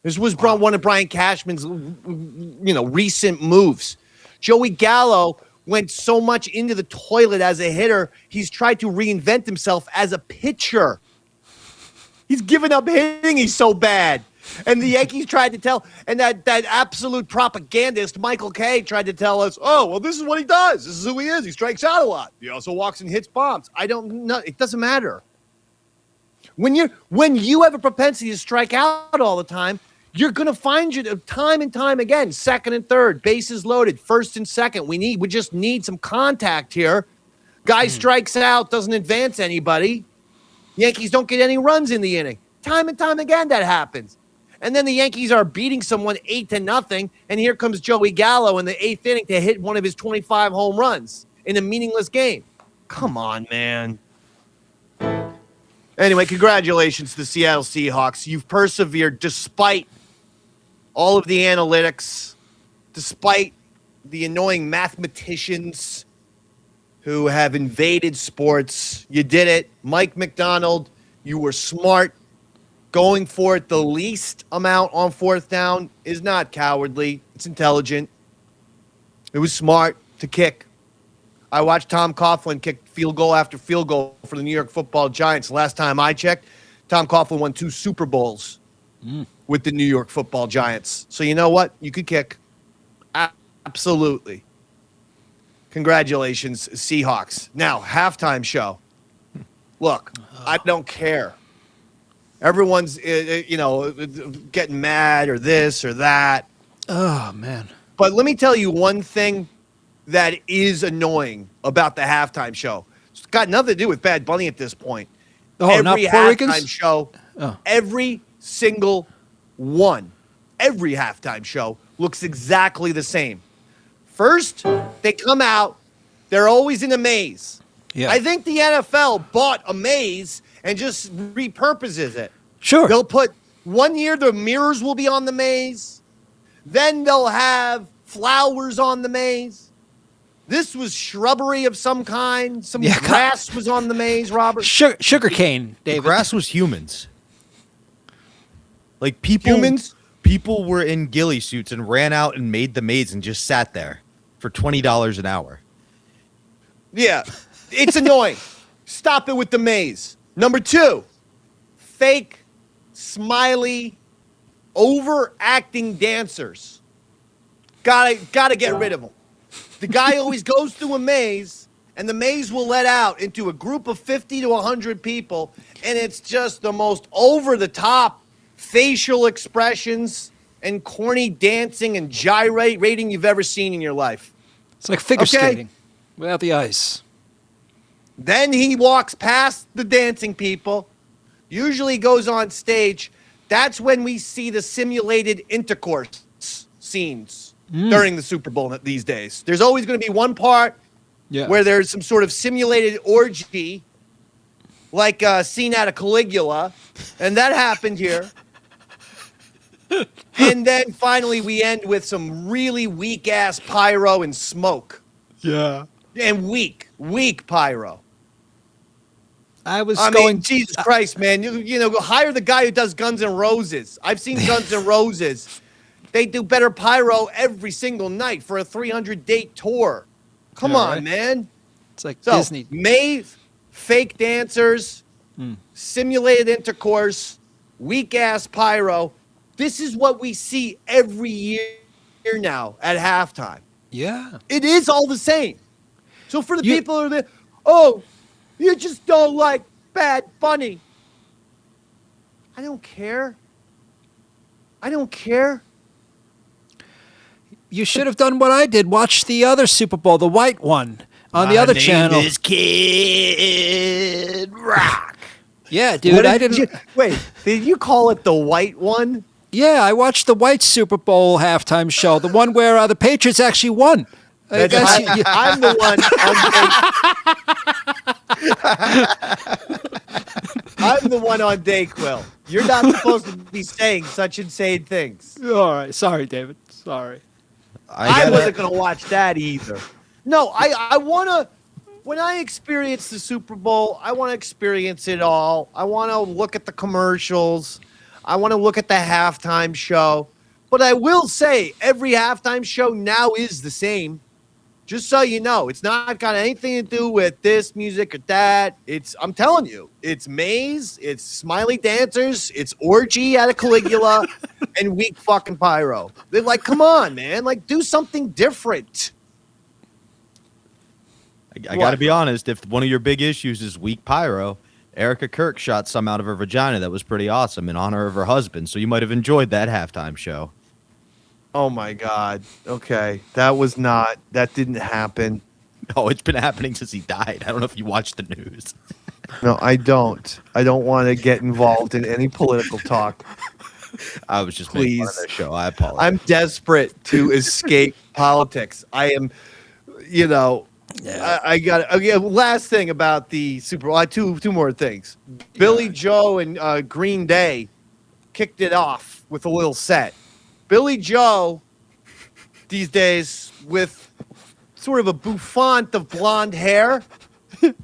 This was one of Brian Cashman's, recent moves. Joey Gallo went so much into the toilet as a hitter, he's tried to reinvent himself as a pitcher. He's given up hitting. He's so bad. And the Yankees tried to tell, and that absolute propagandist, Michael Kay, tried to tell us, oh, well, this is what he does. This is who he is. He strikes out a lot. He also walks and hits bombs. I don't know. It doesn't matter. When you have a propensity to strike out all the time, you're going to find you time and time again, second and third, bases loaded, first and second. We just need some contact here. Guy strikes out, doesn't advance anybody. Yankees don't get any runs in the inning. Time and time again, that happens. And then the Yankees are beating someone 8-0, and here comes Joey Gallo in the 8th inning to hit one of his 25 home runs in a meaningless game. Come on, man. Anyway, congratulations to the Seattle Seahawks. You've persevered despite all of the analytics, despite the annoying mathematicians who have invaded sports. You did it. Mike Macdonald, you were smart. Going for it the least amount on fourth down is not cowardly. It's intelligent. It was smart to kick. I watched Tom Coughlin kick field goal after field goal for the New York Football Giants. Last time I checked, Tom Coughlin won 2 Super Bowls with the New York Football Giants. So you know what? You could kick. Absolutely. Congratulations, Seahawks. Now, halftime show. Look, I don't care. Everyone's, getting mad or this or that.
Oh, man.
But let me tell you one thing that is annoying about the halftime show. It's got nothing to do with Bad Bunny at this point.
Every
halftime show, every single one, every halftime show looks exactly the same. First, they come out. They're always in a maze.
Yeah.
I think the NFL bought a maze and just repurposes it.
Sure.
They'll put 1 year, the mirrors will be on the maze. Then they'll have flowers on the maze. This was shrubbery of some kind. Some grass was on the maze, Robert.
Sugar cane, David.
The grass was humans. Like people.
Humans?
people were in ghillie suits and ran out and made the maze and just sat there for $20 an hour.
Yeah, it's annoying. Stop it with the maze. Number 2, fake, smiley, overacting dancers. Gotta get rid of them. The guy always goes through a maze, and the maze will let out into a group of 50 to 100 people, and it's just the most over-the-top facial expressions and corny dancing and gyrating you've ever seen in your life.
It's like figure skating without the ice.
Then he walks past the dancing people, usually goes on stage. That's when we see the simulated intercourse scenes during the Super Bowl these days. There's always going to be one part where there's some sort of simulated orgy, like a scene out of Caligula, and that happened here. And then finally we end with some really weak-ass pyro and smoke.
Yeah.
And weak pyro.
I mean,
Jesus Christ, man. You know, hire the guy who does Guns N' Roses. I've seen Guns N' Roses. They do better pyro every single night for a 300-date tour. Come on, man.
It's like Disney.
Maze, fake dancers, simulated intercourse, weak-ass pyro. This is what we see every year now at halftime.
Yeah.
It is all the same. So for the people who are there, oh, you just don't like Bad Bunny. I don't care.
You should have done what I did. Watch the other Super Bowl, the white one, on the other channel.
My name is Kid Rock.
Yeah, dude, I didn't...
Wait, did you call it the white one?
Yeah, I watched the white Super Bowl halftime show, the one where the Patriots actually won.
I'm the one I'm the one on Dayquil. You're not supposed to be saying such insane things.
All right. Sorry, David. Sorry.
I wasn't going to watch that either. No, I want to... When I experience the Super Bowl, I want to experience it all. I want to look at the commercials. I want to look at the halftime show. But I will say, every halftime show now is the same. Just so you know, it's not got anything to do with this music or that. I'm telling you, it's maze, it's smiley dancers, it's orgy out of Caligula, and weak fucking pyro. They're like, come on, man. Like, do something different.
I got to be honest. If one of your big issues is weak pyro, Erica Kirk shot some out of her vagina that was pretty awesome in honor of her husband. So you might have enjoyed that halftime show.
Oh, my God. Okay. That didn't happen.
Oh, it's been happening since he died. I don't know if you watched the news.
No, I don't. I don't want to get involved in any political talk.
I was just making fun of that show. I apologize.
I'm desperate to escape politics. I am, I got last thing about the Super Bowl. Two more things. Billy Joe and Green Day kicked it off with a little set. Billy Joe these days with sort of a bouffant of blonde hair.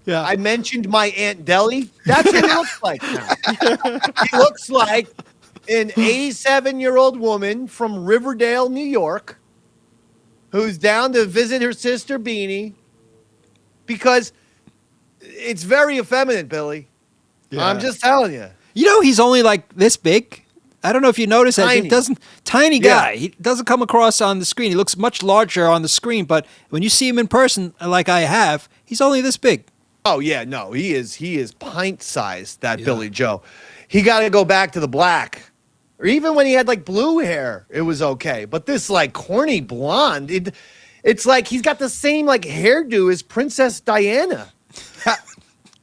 Yeah.
I mentioned my Aunt Deli. That's what he looks like now. He looks like an 87-year-old woman from Riverdale, New York, who's down to visit her sister Beanie because it's very effeminate, Billy. Yeah. I'm just telling you.
You know, he's only like this big. I don't know if you noticed that.
Tiny.
Tiny guy. He doesn't come across on the screen. He looks much larger on the screen, but when you see him in person, like I have, he's only this big.
Oh yeah, no, he is pint-sized, that Billy Joe. He got to go back to the black. Or even when he had like blue hair, it was okay. But this like corny blonde, it's like he's got the same like hairdo as Princess Diana.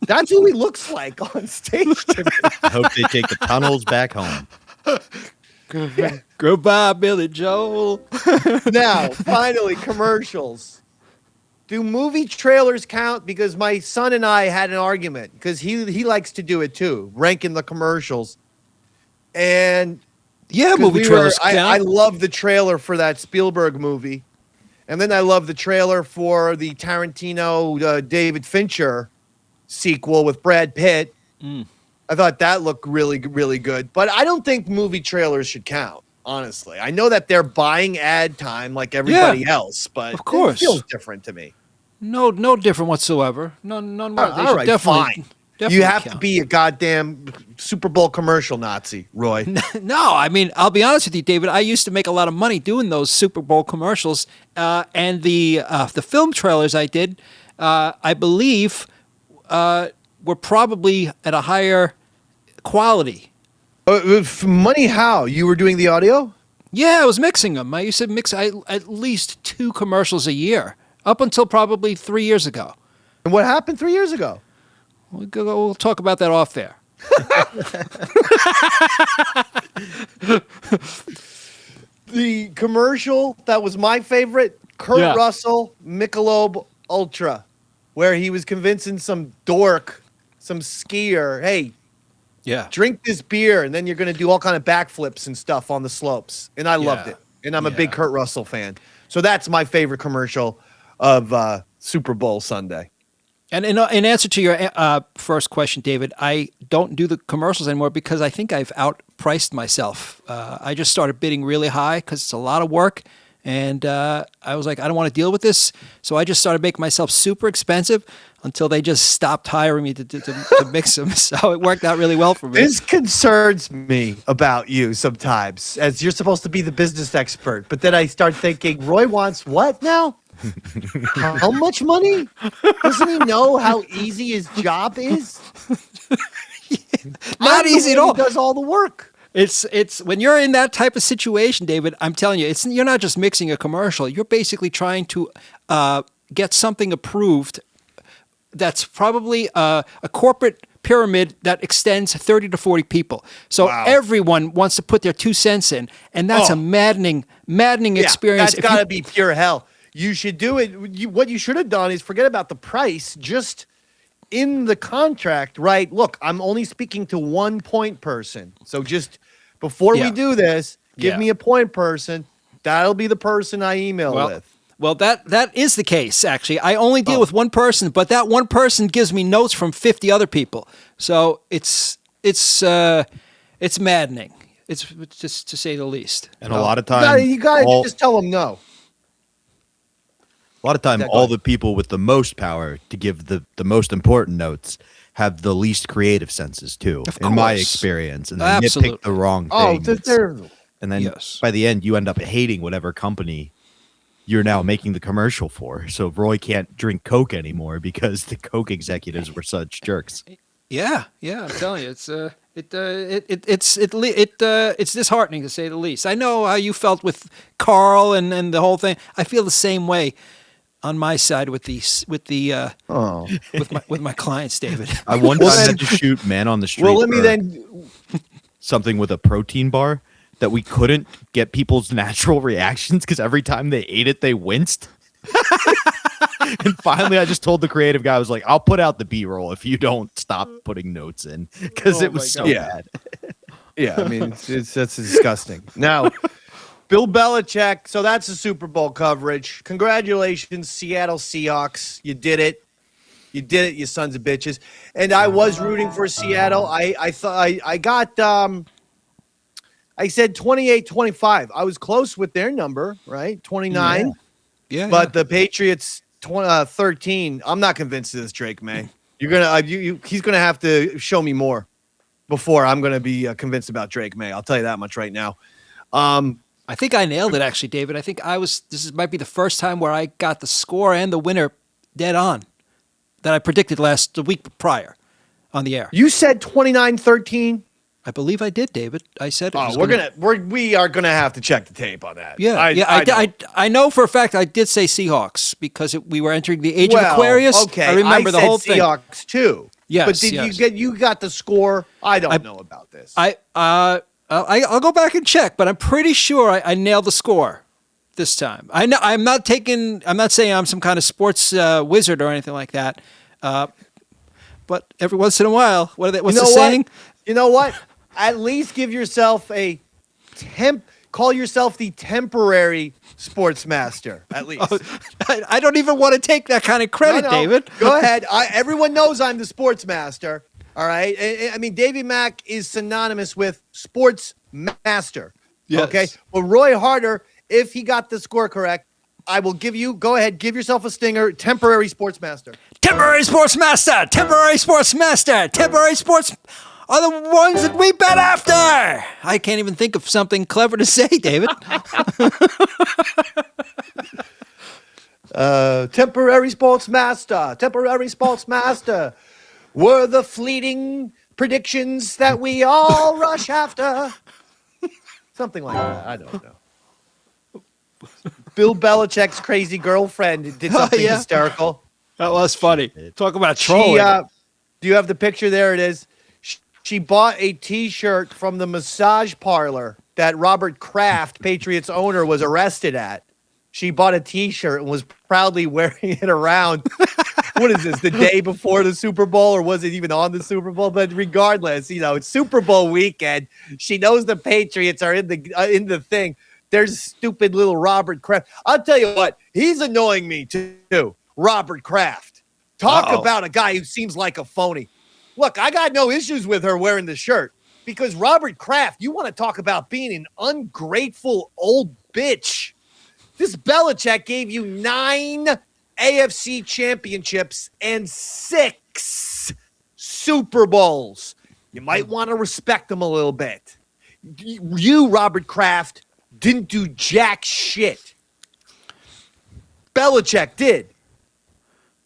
That's who he looks like on stage to me.
I hope they take the tunnels back home.
Goodbye, Billy Joel.
Now, finally, commercials. Do movie trailers count? Because my son and I had an argument because he likes to do it too, ranking the commercials. And
yeah, movie trailers count.
I love the trailer for that Spielberg movie. And then I love the trailer for the Tarantino David Fincher sequel with Brad Pitt. I thought that looked really, really good. But I don't think movie trailers should count, honestly. I know that they're buying ad time like everybody else, but
of course.
It feels different to me.
No different whatsoever. None.
All right, fine. You have to be a goddamn Super Bowl commercial Nazi, Roy.
No, I mean, I'll be honest with you, David. I used to make a lot of money doing those Super Bowl commercials, and the film trailers I did, I believe, were probably at a higher quality.
Money? How? You were doing the audio?
Yeah, I was mixing them. I used to mix at least 2 commercials a year, up until probably 3 years ago.
And what happened 3 years ago?
We'll talk about that off there.
The commercial that was my favorite, Kurt Russell, Michelob Ultra, where he was convincing some dork, some skier, hey, drink this beer, and then you're going to do all kind of backflips and stuff on the slopes. And I loved it. And I'm a big Kurt Russell fan. So that's my favorite commercial of Super Bowl Sunday.
And in answer to your first question, David, I don't do the commercials anymore because I think I've outpriced myself. I just started bidding really high because it's a lot of work. And I was like, I don't want to deal with this. So I just started making myself super expensive until they just stopped hiring me to mix them. So it worked out really well for me.
This concerns me about you sometimes, as you're supposed to be the business expert. But then I start thinking, Roy wants what now? How much money? Doesn't he know how easy his job is?
Not easy at all.
He does all the work.
It's when you're in that type of situation, David, I'm telling you, you're not just mixing a commercial. You're basically trying to get something approved that's probably a corporate pyramid that extends 30 to 40 people. So everyone wants to put their 2 cents in, and that's a maddening experience.
That's got to be pure hell. You should do it. What you should have done is forget about the price. Just in the contract, right? Look, I'm only speaking to one point person. So just before we do this, give me a point person. That'll be the person I email with.
Well, that is the case, actually. I only deal with one person, but that one person gives me notes from 50 other people. So it's maddening. It's just to say the least.
And a lot of times,
you got to just tell them no.
A lot of time, all the people with the most power to give the most important notes have the least creative senses too, in my experience. And they nitpick the wrong thing. And then by the end, you end up hating whatever company you're now making the commercial for. So Roy can't drink Coke anymore because the Coke executives were such jerks.
Yeah, I'm telling you, it's disheartening to say the least. I know how you felt with Carl and the whole thing. I feel the same way on my side with my clients, David.
I one time had to shoot man on the street.
Well, let me then
something with a protein bar that we couldn't get people's natural reactions because every time they ate it, they winced. And finally, I just told the creative guy, I was like, I'll put out the B-roll if you don't stop putting notes in because it was so bad.
Yeah, I mean, that's disgusting. Now, Bill Belichick, so that's the Super Bowl coverage. Congratulations, Seattle Seahawks. You did it. You did it, you sons of bitches. And I was rooting for Seattle. I thought I got I said 28-25. I was close with their number, right? 29.
Yeah.
But the Patriots 13. I'm not convinced of this, Drake Maye. You're gonna he's gonna have to show me more before I'm gonna be convinced about Drake Maye. I'll tell you that much right now.
I think I nailed it, actually, David. I think might be the first time where I got the score and the winner dead on that I predicted the week prior on the air.
You said 29-13.
I believe I did, David. I said
we are gonna have to check the tape on that.
Yeah, I know for a fact I did say Seahawks because we were entering the age of Aquarius.
Okay,
I remember the whole thing.
Seahawks too.
Yes,
but did you got the score? I don't know about this.
I'll go back and check, but I'm pretty sure I nailed the score this time. I know I'm not saying I'm some kind of sports wizard or anything like that. But every once in a while, what's the saying?
You know what? At least give yourself call yourself the temporary sports master, at least.
I don't even want to take that kind of credit,
No.
David.
Go ahead. Everyone knows I'm the sports master. All right. I mean, Davey Mac is synonymous with sports master.
Yes.
Okay. Well, Roy Harder, if he got the score correct, I will give you. Go ahead, give yourself a stinger. Temporary sportsmaster.
Temporary sportsmaster. Temporary sportsmaster. Temporary sports are the ones that we bet after. I can't even think of something clever to say, David.
Temporary sportsmaster. Temporary sportsmaster. Were the fleeting predictions that we all rush after? Something like that. I don't know. Bill Belichick's crazy girlfriend did something hysterical.
That was funny. Talk about trolling.
Do you have the picture? There it is. She bought a T-shirt from the massage parlor that Robert Kraft, Patriots owner, was arrested at. She bought a T-shirt and was proudly wearing it around. What is this, the day before the Super Bowl, or was it even on the Super Bowl? But regardless, it's Super Bowl weekend. She knows the Patriots are in the thing. There's stupid little Robert Kraft. I'll tell you what, he's annoying me too. Robert Kraft. Talk about a guy who seems like a phony. Look, I got no issues with her wearing the shirt because Robert Kraft, you want to talk about being an ungrateful old bitch. This Belichick gave you 9 AFC championships and 6 Super Bowls. You might want to respect them a little bit. You, Robert Kraft, didn't do jack shit. Belichick did.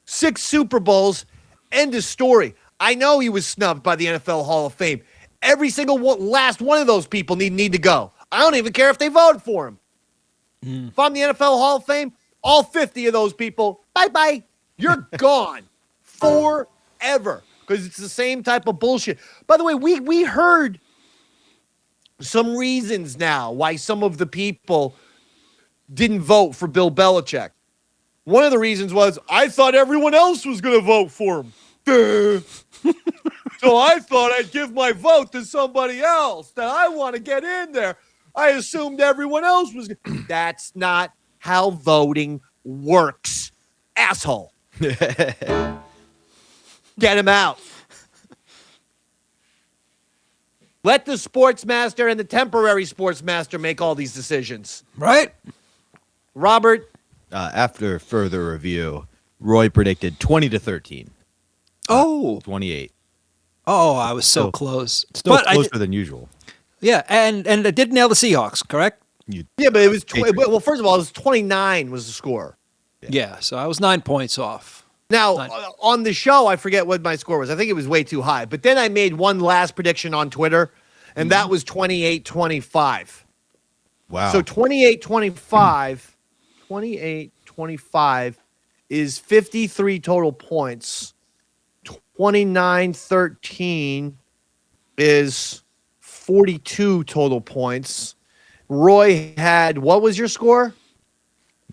6 Super Bowls, end of story. I know he was snubbed by the NFL Hall of Fame. Every single last one of those people need to go. I don't even care if they voted for him. If I'm the NFL Hall of Fame, all 50 of those people, bye-bye. You're gone forever because it's the same type of bullshit. By the way, we heard some reasons now why some of the people didn't vote for Bill Belichick. One of the reasons was, I thought everyone else was going to vote for him. So I thought I'd give my vote to somebody else that I want to get in there. I assumed everyone else was. That's not how voting works, asshole. Get him out. Let the sportsmaster and the temporary sportsmaster make all these decisions.
Right?
Robert?
After further review, Roy predicted 20-13. 28.
Oh, I was so close.
Still closer than usual.
Yeah, and I did nail the Seahawks, correct?
Yeah, but it was well. First of all, it was 29 was the score.
Yeah, so I was 9 points off.
Now on the show, I forget what my score was. I think it was way too high. But then I made one last prediction on Twitter, and that was 28-25.
Wow.
So 28-25 is 53 total points. 29-13 is 42 total points. Roy had, what was your score?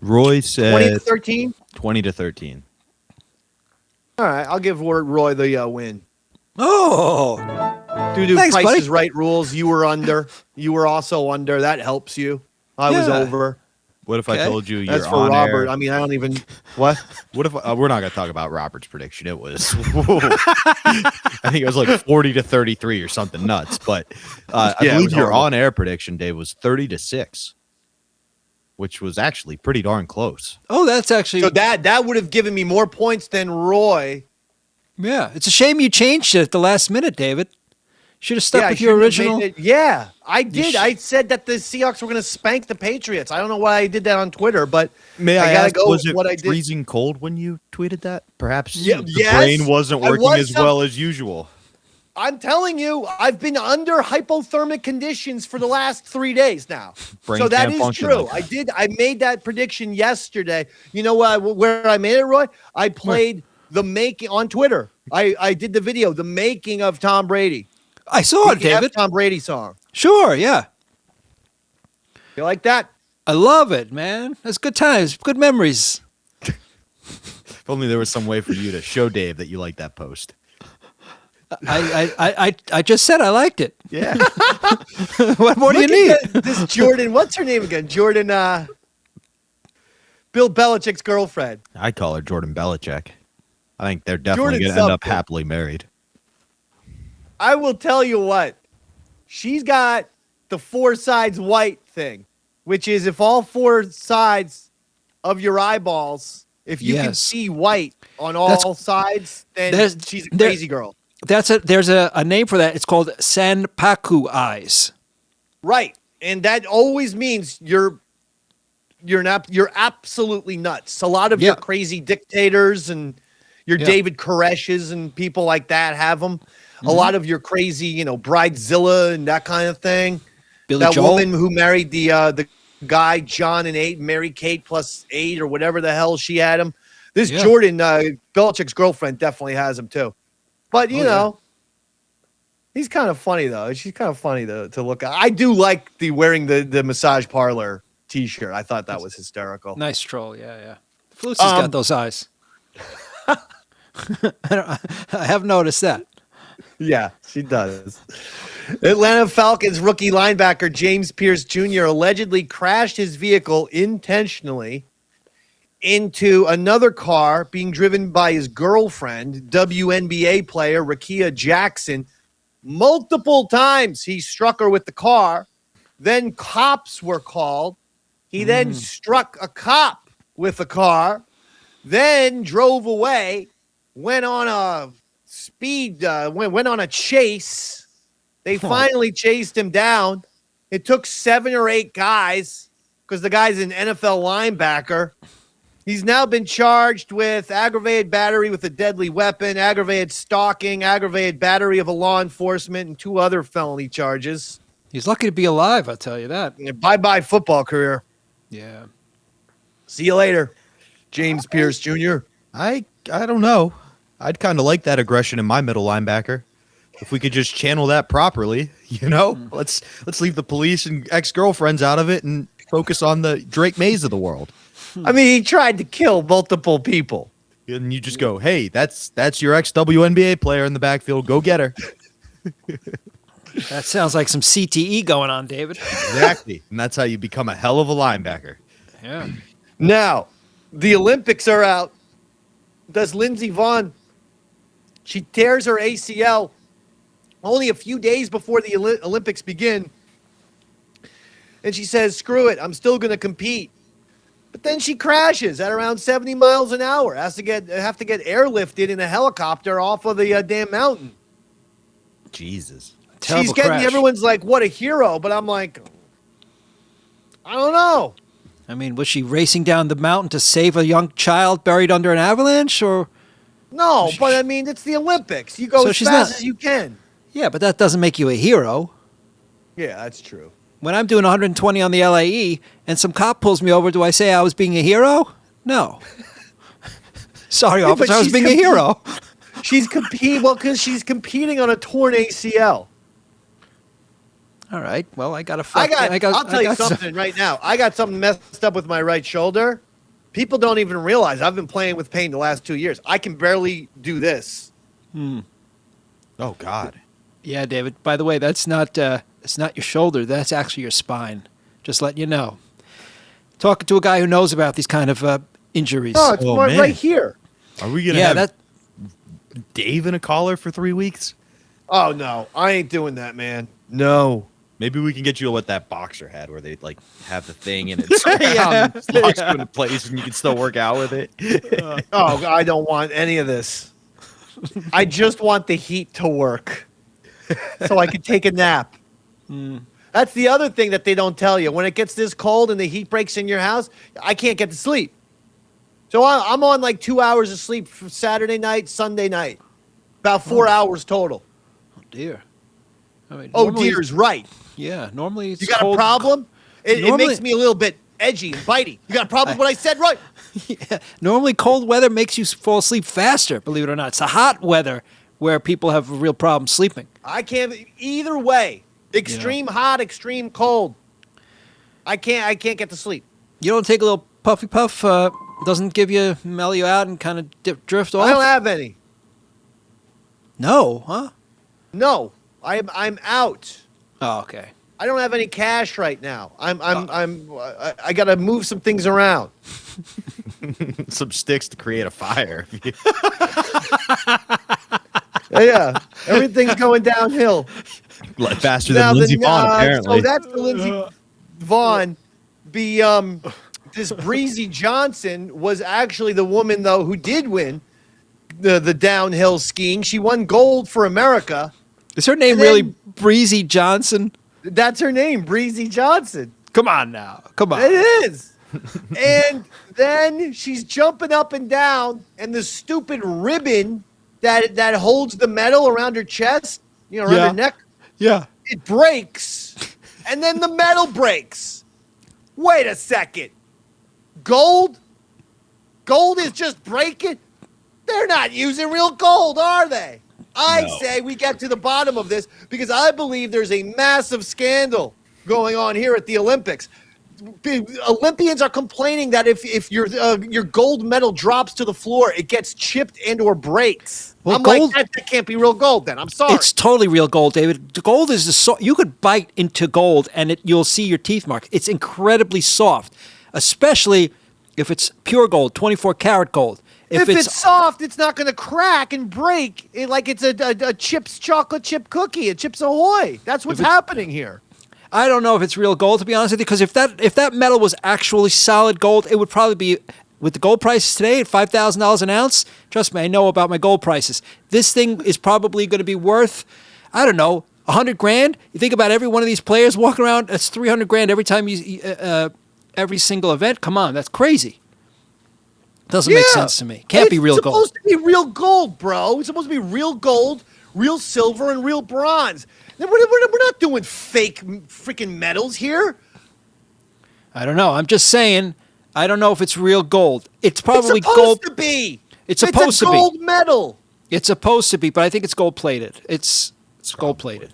Roy said
20-13?
20-13.
All right, I'll give Roy the win.
Oh.
Thanks, Price is Right rules. You were under. You were also under. That helps you. I was over.
What if I told you you're
That's for
on
Robert.
air?
I mean, I don't even. What?
What if we're not going to talk about Robert's prediction? It was, I think it was like 40-33 or something nuts. But I believe your on-air prediction, Dave, was 30-6, which was actually pretty darn close.
Oh, that's actually
so that would have given me more points than Roy.
Yeah, it's a shame you changed it at the last minute, David. Should have stuck with your original.
I did. I said that the Seahawks were going to spank the Patriots. I don't know why I did that on Twitter, but
I
gotta go
was
with
it
what I did.
freezing cold when you tweeted that? Perhaps
yes,
the brain wasn't working as well as usual.
I'm telling you, I've been under hypothermic conditions for the last 3 days now. So that is true. I made that prediction yesterday. You know where I made it, Roy? I played the making on Twitter. I did the video, the making of Tom Brady.
I saw it, David.
Tom Brady song.
Sure, yeah.
You like that?
I love it, man. That's good times, good memories.
If only there was some way for you to show Dave that you liked that post.
I just said I liked it.
Yeah.
What more do you need?
This Jordan, what's her name again? Jordan, Bill Belichick's girlfriend.
I call her Jordan Belichick. I think they're definitely going to end up happily married.
I will tell you what, she's got the 4 sides white thing, which is if all 4 sides of your eyeballs, if you can see white on all sides, then she's a crazy girl.
There's a name for that. It's called Sanpaku eyes.
Right. And that always means you're absolutely nuts. A lot of your crazy dictators and your David Koresh's and people like that have them. Mm-hmm. A lot of your crazy, Bridezilla and that kind of thing. That woman who married the guy John and 8, Mary Kate plus 8 or whatever the hell she had him. This Jordan, Belichick's girlfriend, definitely has him too. But you know, he's kind of funny though. She's kind of funny to look at. I do like wearing the massage parlor T-shirt. I thought that was hysterical.
Nice troll, yeah. Flussy's got those eyes. I have noticed that.
Yeah, she does. Atlanta Falcons rookie linebacker James Pierce Jr. allegedly crashed his vehicle intentionally into another car being driven by his girlfriend, WNBA player Rakia Jackson. Multiple times he struck her with the car. Then cops were called. He then struck a cop with a car, then drove away, went on a went on a chase. They finally chased him down. It took 7 or 8 guys because the guy's an NFL linebacker. He's now been charged with aggravated battery with a deadly weapon, aggravated stalking, aggravated battery of a law enforcement, and 2 other felony charges.
He's lucky to be alive, I'll tell you that.
Bye-bye football career.
Yeah.
See you later, James Pierce Jr.
I don't know. I'd kind of like that aggression in my middle linebacker. If we could just channel that properly, let's leave the police and ex-girlfriends out of it and focus on the Drake Mays of the world.
I mean, he tried to kill multiple people.
And you just go, hey, that's your ex-WNBA player in the backfield. Go get her.
That sounds like some CTE going on, David.
Exactly. And that's how you become a hell of a linebacker.
Yeah.
Now, the Olympics are out. Does Lindsey Vonn, she tears her ACL only a few days before the Olympics begin. And she says, screw it, I'm still going to compete. But then she crashes at around 70 miles an hour. Have to get airlifted in a helicopter off of the damn mountain.
Jesus.
Terrible
She's getting,
crash.
everyone's like, what a hero. But I'm like, I don't know.
I mean, was she racing down the mountain to save a young child buried under an avalanche, or?
No, but I mean, it's the Olympics. You go as fast as you can.
Yeah, but that doesn't make you a hero.
Yeah, that's true.
When I'm doing 120 on the LAE and some cop pulls me over, do I say I was being a hero? No. Sorry, officer, I was being a hero.
She's competing, because she's competing on a torn ACL.
All right. Well, I'll
tell you something right now. I got something messed up with my right shoulder. People don't even realize I've been playing with pain the last 2 years. I can barely do this.
Oh, God.
Yeah, David. By the way, that's not it's not your shoulder. That's actually your spine. Just letting you know. Talking to a guy who knows about these kind of injuries.
Oh, it's right here.
Are we going to have Dave in a collar for 3 weeks?
Oh, no. I ain't doing that, man. No.
Maybe we can get you what that boxer had, where they have the thing and it's locks you into place and you can still work out with it.
Oh, I don't want any of this. I just want the heat to work so I can take a nap. That's the other thing that they don't tell you. When it gets this cold and the heat breaks in your house, I can't get to sleep. So I'm on like 2 hours of sleep for Saturday night, Sunday night. About 4 hours total.
Oh, dear. I mean,
dear is right.
Yeah, normally it's
You got
cold.
a problem? It makes me a little bit edgy and bitey. You got a problem with what I said, right?
Yeah. Normally cold weather makes you fall asleep faster, believe it or not. It's the hot weather where people have a real problem sleeping.
I can't, either way. Extreme hot, extreme cold. I can't get to sleep.
You don't take a little puffy puff, doesn't mellow you out and kind of drift off?
I don't have any.
No, huh?
No. I'm out.
Oh, okay.
I don't have any cash right now. I got to move some things around.
Some sticks to create a fire.
Yeah, everything's going downhill.
Faster than Lindsey Vonn, apparently.
So that's the Lindsey Vonn. This Breezy Johnson was actually the woman, though, who did win the downhill skiing. She won gold for America.
Is her name really Breezy Johnson?
That's her name, Breezy Johnson.
Come on now. Come on.
It is. And then she's jumping up and down, and the stupid ribbon that holds the medal around her chest, around her neck, it breaks, and then the medal breaks. Wait a second. Gold? Gold is just breaking? They're not using real gold, are they? I say we get to the bottom of this because I believe there's a massive scandal going on here at the Olympics. Olympians are complaining that if your gold medal drops to the floor, it gets chipped and or breaks.
Well,
I'm
gold,
like, that can't be real gold then. I'm sorry.
It's totally real gold, David. Gold is you could bite into gold and you'll see your teeth marks. It's incredibly soft, especially if it's pure gold, 24 karat gold.
If it's soft, it's not going to crack and break like it's a Chips chocolate chip cookie, a Chips Ahoy. That's what's happening here.
I don't know if it's real gold, to be honest with you, because if that metal was actually solid gold, it would probably be, with the gold prices today at $5,000 an ounce, trust me, I know about my gold prices. This thing is probably going to be worth, I don't know, $100,000. You think about every one of these players walking around, that's $300,000 every time every single event. Come on, that's crazy. Doesn't make sense to me. Can't be real gold.
It's supposed to be real gold, bro. It's supposed to be real gold, real silver, and real bronze. We're not doing fake freaking medals here.
I don't know. I'm just saying, I don't know if it's real gold. It's probably
gold. It's supposed to be.
It's supposed to be.
It's a gold medal.
It's supposed to be, but I think it's gold-plated. It's gold-plated.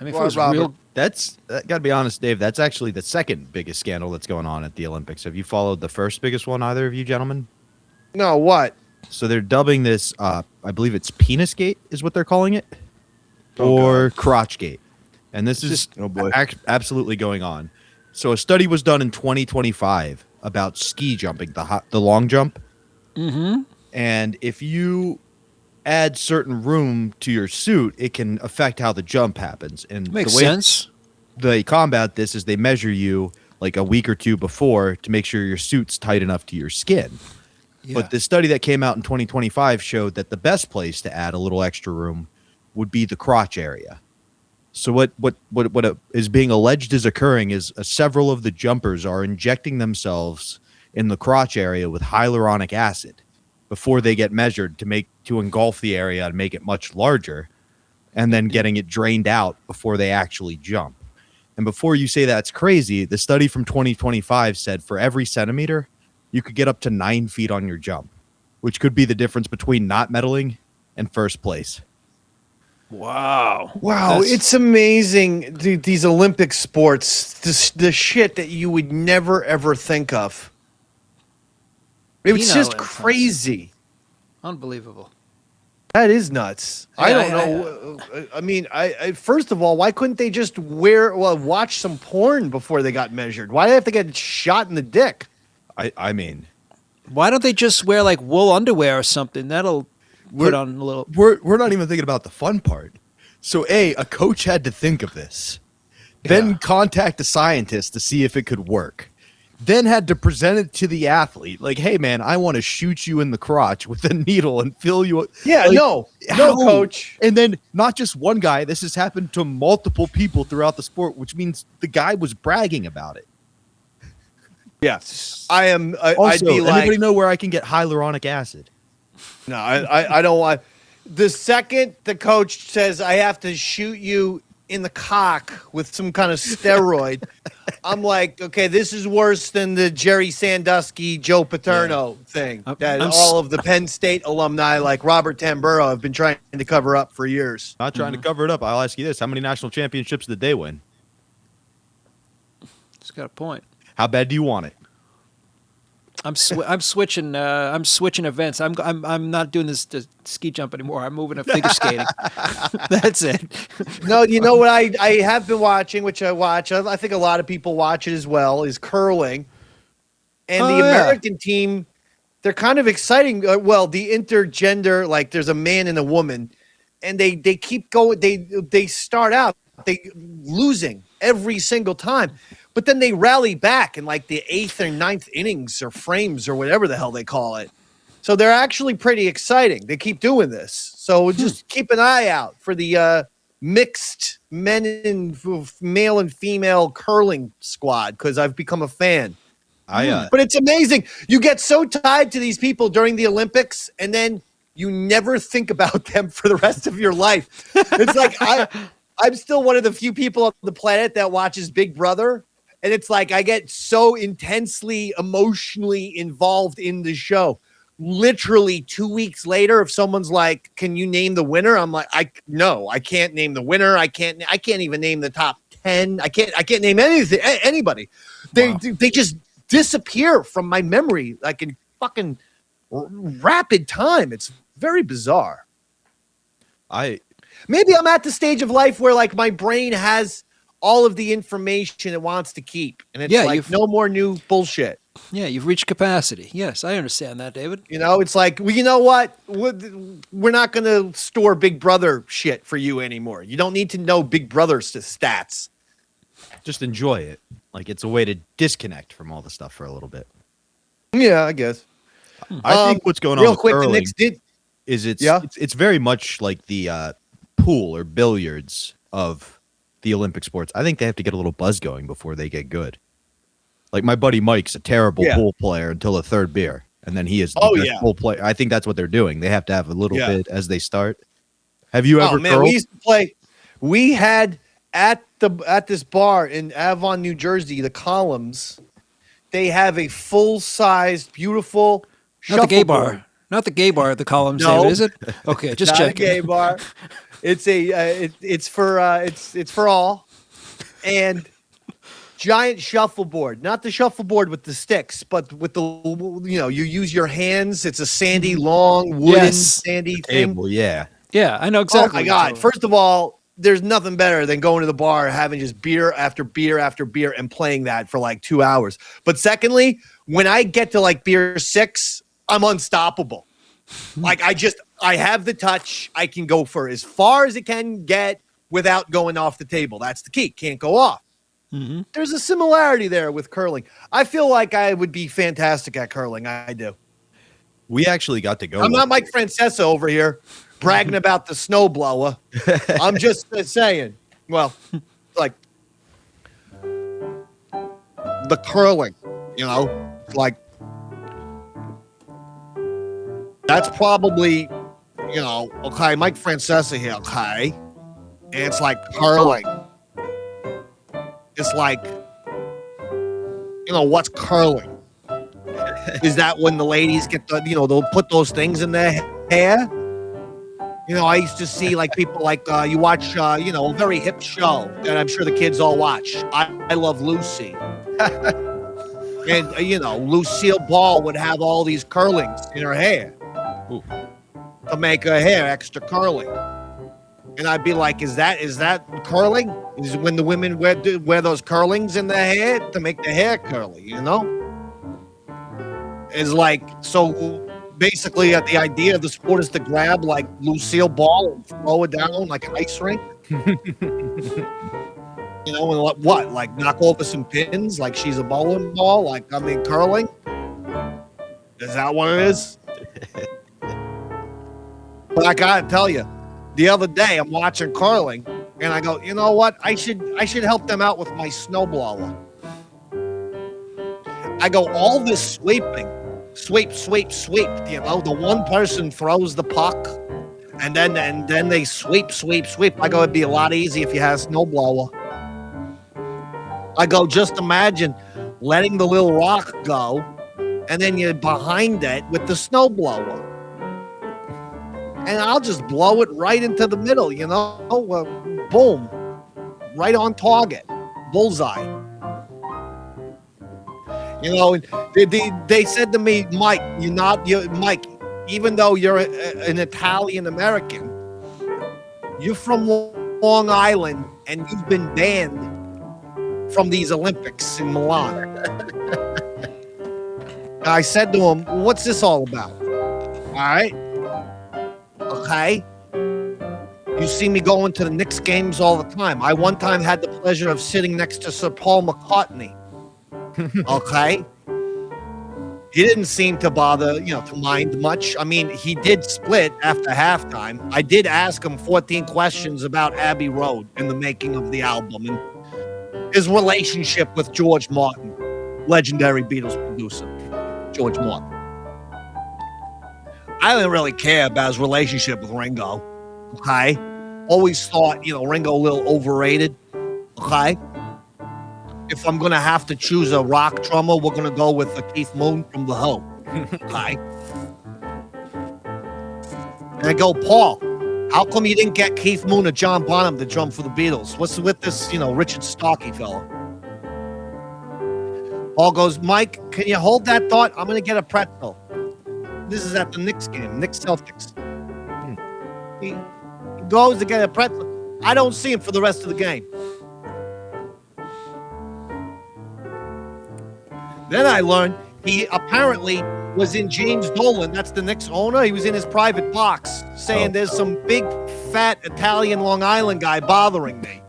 I mean, if it was real...
That's got to be honest, Dave. That's actually the second biggest scandal that's going on at the Olympics. Have you followed the first biggest one, either of you gentlemen?
No, what?
So they're dubbing this, I believe it's Penisgate is what they're calling it, or Crotchgate. And this is absolutely going on. So a study was done in 2025 about ski jumping, the long jump.
Mm-hmm.
And if you add certain room to your suit, it can affect how the jump happens. And
makes sense.
They combat this is they measure you like a week or two before to make sure your suit's tight enough to your skin. Yeah. But the study that came out in 2025 showed that the best place to add a little extra room would be the crotch area. So what is being alleged is occurring is several of the jumpers are injecting themselves in the crotch area with hyaluronic acid before they get measured to engulf the area and make it much larger, and then getting it drained out before they actually jump. And before you say that's crazy, the study from 2025 said for every centimeter, you could get up to 9 feet on your jump, which could be the difference between not medaling and first place.
Wow.
It's amazing, dude, these Olympic sports, the shit that you would never, ever think of. It's just crazy.
Unbelievable.
That is nuts. I don't know. I mean, first of all, why couldn't they just watch some porn before they got measured? Why do they have to get shot in the dick?
I mean,
why don't they just wear like wool underwear or something? That'll put on a little.
We're not even thinking about the fun part. So a coach had to think of this, then contact a scientist to see if it could work, then had to present it to the athlete. Like, hey man, I want to shoot you in the crotch with a needle and fill you.
Yeah, like, no, coach.
And then not just one guy. This has happened to multiple people throughout the sport, which means the guy was bragging about it.
Yeah, I am.
Also,
I'd be like,
anybody know where I can get hyaluronic acid?
No, I don't want. The second the coach says I have to shoot you in the cock with some kind of steroid, I'm like, okay, this is worse than the Jerry Sandusky, Joe Paterno thing that all of the Penn State alumni like Robert Tamburo have been trying to cover up for years.
Not trying to cover it up. I'll ask you this: how many national championships did they win?
It's got a point.
How bad do you want it?
I'm switching. I'm switching events. I'm not doing this ski jump anymore. I'm moving to figure skating. That's it.
No, you know what I have been watching, which I watch. I think a lot of people watch it as well. Is curling, and the American team. They're kind of exciting. Well, the intergender, like there's a man and a woman, and they keep going. They start out losing every single time, but then they rally back in like the 8th or 9th innings or frames or whatever the hell they call it. So they're actually pretty exciting. They keep doing this. So just keep an eye out for the mixed male and female curling squad, because I've become a fan. But it's amazing. You get so tied to these people during the Olympics, and then you never think about them for the rest of your life. It's like I'm still one of the few people on the planet that watches Big Brother, and it's like I get so intensely emotionally involved in the show. Literally 2 weeks later, if someone's like, "Can you name the winner?" I'm like, "No, I can't name the winner. I can't even name the top 10. I can't name anything. Anybody. They just disappear from my memory like in fucking rapid time. It's very bizarre. Maybe I'm at the stage of life where like my brain has all of the information it wants to keep, and it's like no more new bullshit.
Yeah, you've reached capacity. Yes, I understand that, David.
You know, it's like, well, you know what? We're not going to store Big Brother shit for you anymore. You don't need to know Big Brother's stats.
Just enjoy it. Like, it's a way to disconnect from all the stuff for a little bit.
Yeah, I guess.
I think what's going on with curling
is
it's very much like the pool or billiards of the Olympic sports. I think they have to get a little buzz going before they get good. Like my buddy Mike's a terrible pool player until the third beer, and then he is the best pool player. I think that's what they're doing. They have to have a little bit as they start. Have you ever?
We used to play. We had at this bar in Avon, New Jersey, the Columns. They have a full-sized, beautiful.
Not the gay bar. Not the gay bar at the Columns,
no.
David, is it? Okay, just checking.
Not a gay bar. It's it's for all, and giant shuffleboard. Not the shuffleboard with the sticks, but with the you use your hands. It's a sandy, long wooden sandy
table.
thing.
Yeah,
I know exactly.
Oh my god! First of all, there's nothing better than going to the bar, having just beer after beer after beer, and playing that for like 2 hours. But secondly, when I get to like beer 6, I'm unstoppable. Like I have the touch. I can go for as far as it can get without going off the table. That's the key. Can't go off. Mm-hmm. There's a similarity there with curling. I feel like I would be fantastic at curling. I do.
We actually got to go.
I'm not Mike Francesa over here bragging about the snowblower. I'm just saying. Well, like the curling, like that's probably, okay, Mike Francesa here, okay? And it's like curling. It's like, what's curling? Is that when the ladies get they'll put those things in their hair? I used to see like people like you watch, a very hip show that I'm sure the kids all watch. I Love Lucy. And, Lucille Ball would have all these curlings in her hair to make her hair extra curly. And I'd be like, is that curling? Is when the women wear those curlings in their hair to make the hair curly, It's like, so basically the idea of the sport is to grab like Lucille Ball and throw it down like an ice rink. And what? Like knock over some pins like she's a bowling ball? Like, curling? Is that what it is? But I gotta tell you, the other day I'm watching curling and I go, you know what? I should help them out with my snowblower. I go, all this sweeping, sweep. The one person throws the puck and then they sweep. I go, it'd be a lot easier if you had a snowblower. I go, just imagine letting the little rock go and then you're behind it with the snowblower. And I'll just blow it right into the middle, boom, right on target, bullseye. They said to me, Mike, Mike, even though you're an Italian American, you're from Long Island and you've been banned from these Olympics in Milan. I said to him, what's this all about? All right. Okay. You see me going to the Knicks games all the time. I one time had the pleasure of sitting next to Sir Paul McCartney. Okay? He didn't seem to bother, to mind much. I mean, he did split after halftime. I did ask him 14 questions about Abbey Road and the making of the album and his relationship with George Martin, legendary Beatles producer, George Martin. I didn't really care about his relationship with Ringo. Okay? Always thought, Ringo a little overrated. Okay? If I'm going to have to choose a rock drummer, we're going to go with Keith Moon from The Who. Okay? And I go, Paul, how come you didn't get Keith Moon or John Bonham to drum for the Beatles? What's with this, Richard Starkey fella? Paul goes, Mike, can you hold that thought? I'm going to get a pretzel. This is at the Knicks game, Knicks Celtics. He goes to get a pretzel. I don't see him for the rest of the game. Then I learned he apparently was in James Dolan, that's the Knicks owner. He was in his private box saying there's some big, fat Italian Long Island guy bothering me.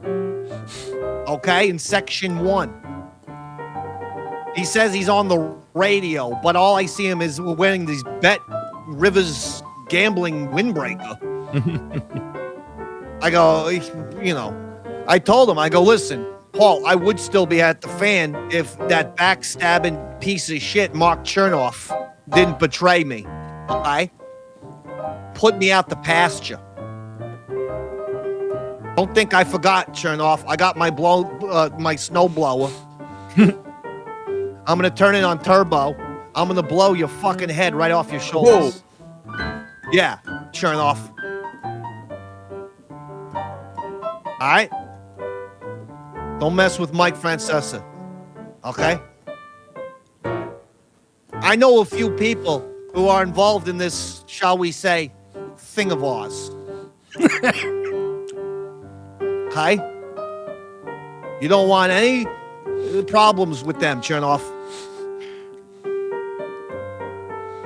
Okay, in section 1. He says he's on the radio, but all I see him is wearing these Bet Rivers gambling windbreaker. I go, I told him, listen, Paul, I would still be at the Fan if that backstabbing piece of shit, Mark Chernoff, didn't betray me. Okay? Put me out the pasture. Don't think I forgot, Chernoff. I got my snow blower. I'm going to turn it on turbo. I'm going to blow your fucking head right off your shoulders. Whoa. Yeah, Chernoff. All right? Don't mess with Mike Francesa, okay? I know a few people who are involved in this, shall we say, thing of ours. Okay? You don't want any problems with them, Chernoff.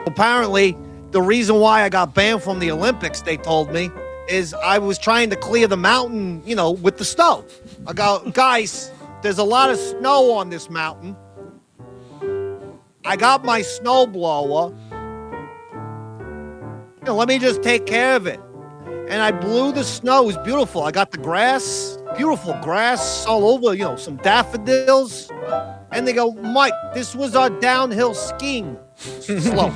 Apparently, the reason why I got banned from the Olympics, they told me, is I was trying to clear the mountain, with the snow. I go, guys, there's a lot of snow on this mountain. I got my snow blower. Let me just take care of it. And I blew the snow. It was beautiful. I got the grass, beautiful grass all over, some daffodils. And they go, Mike, this was our downhill skiing slope.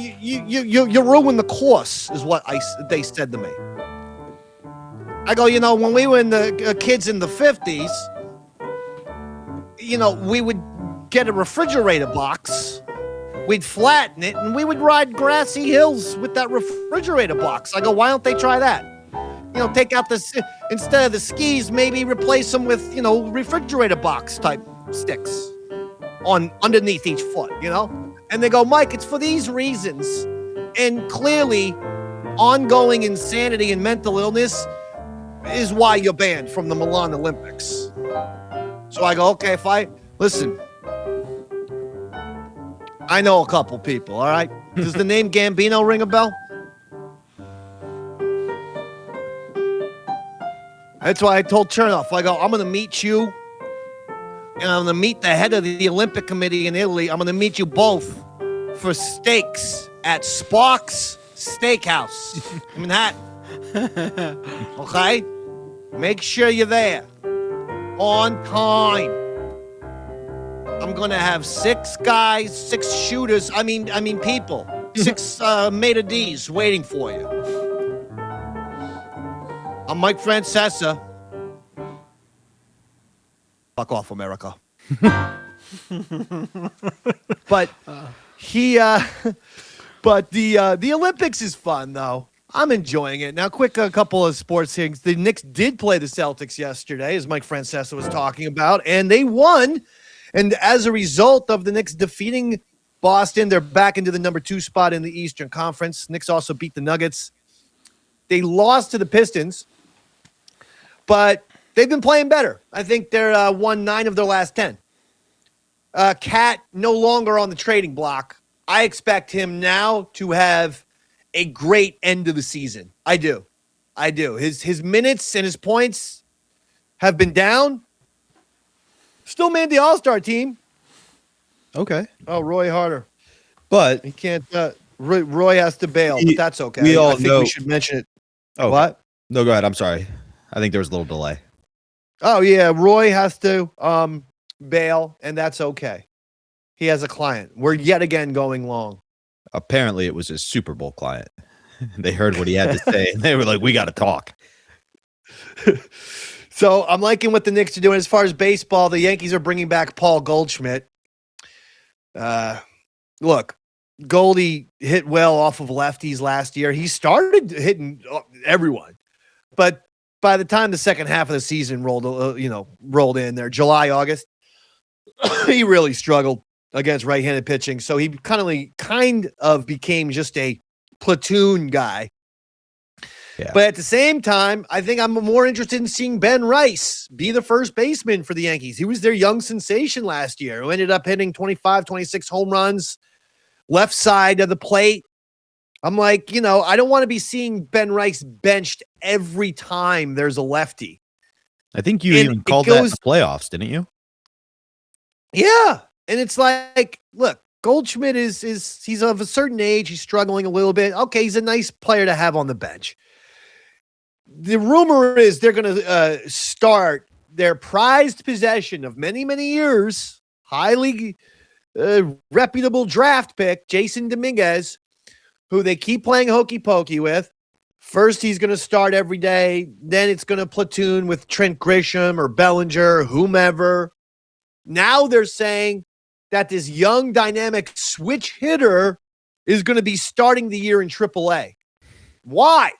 You ruined the course, is what they said to me. I go, when we were in the kids in the 50s, we would get a refrigerator box, we'd flatten it, and we would ride grassy hills with that refrigerator box. I go, why don't they try that? Take out instead of the skis, maybe replace them with, refrigerator box type sticks underneath each foot, And they go, Mike, it's for these reasons. And clearly, ongoing insanity and mental illness is why you're banned from the Milan Olympics. So I go, okay, listen, I know a couple people, all right? Does the name Gambino ring a bell? That's why I told Chernoff, I go, I'm going to meet you, and I'm going to meet the head of the Olympic Committee in Italy. I'm going to meet you both for steaks at Sparks Steakhouse in Manhattan. Okay? Make sure you're there on time. I'm going to have 6 guys, 6 shooters, people, 6 maitre d's waiting for you. I'm Mike Francesa. Fuck off, America. But the Olympics is fun, though. I'm enjoying it. Now, a couple of sports things. The Knicks did play the Celtics yesterday, as Mike Francesa was talking about, and they won. And as a result of the Knicks defeating Boston, they're back into the number 2 spot in the Eastern Conference. Knicks also beat the Nuggets. They lost to the Pistons, but they've been playing better. I think they're won 9 of their last 10. Cat no longer on the trading block. I expect him now to have a great end of the season. I do. His minutes and his points have been down. Still made the All-Star team.
Okay.
Oh, Roy Harder.
But
he can't. Roy has to bail, but that's okay.
We all
I think
know.
we should mention it.
Oh,
what?
No, go ahead. I'm sorry. I think there was a little delay.
Oh yeah, Roy has to bail, and that's okay. He has a client. We're yet again going long.
Apparently, it was his Super Bowl client. They heard what he had to say, and they were like, "We got to talk."
So I'm liking what the Knicks are doing. As far as baseball, the Yankees are bringing back Paul Goldschmidt. Look, Goldie hit well off of lefties last year. He started hitting everyone, but by the time the second half of the season rolled in there, July, August, he really struggled against right-handed pitching. So he kind of became just a platoon guy.
Yeah.
But at the same time, I think I'm more interested in seeing Ben Rice be the first baseman for the Yankees. He was their young sensation last year who ended up hitting 25, 26 home runs, left side of the plate. I'm like, I don't want to be seeing Ben Rice benched every time there's a lefty.
I think you even called that in the playoffs, didn't you?
Yeah. And it's like, look, Goldschmidt he's of a certain age. He's struggling a little bit. Okay, he's a nice player to have on the bench. The rumor is they're going to start their prized possession of many, many years, highly reputable draft pick, Jason Dominguez, who they keep playing hokey pokey with. First, he's going to start every day. Then it's going to platoon with Trent Grisham or Bellinger or whomever. Now they're saying that this young, dynamic switch hitter is going to be starting the year in AAA. Why?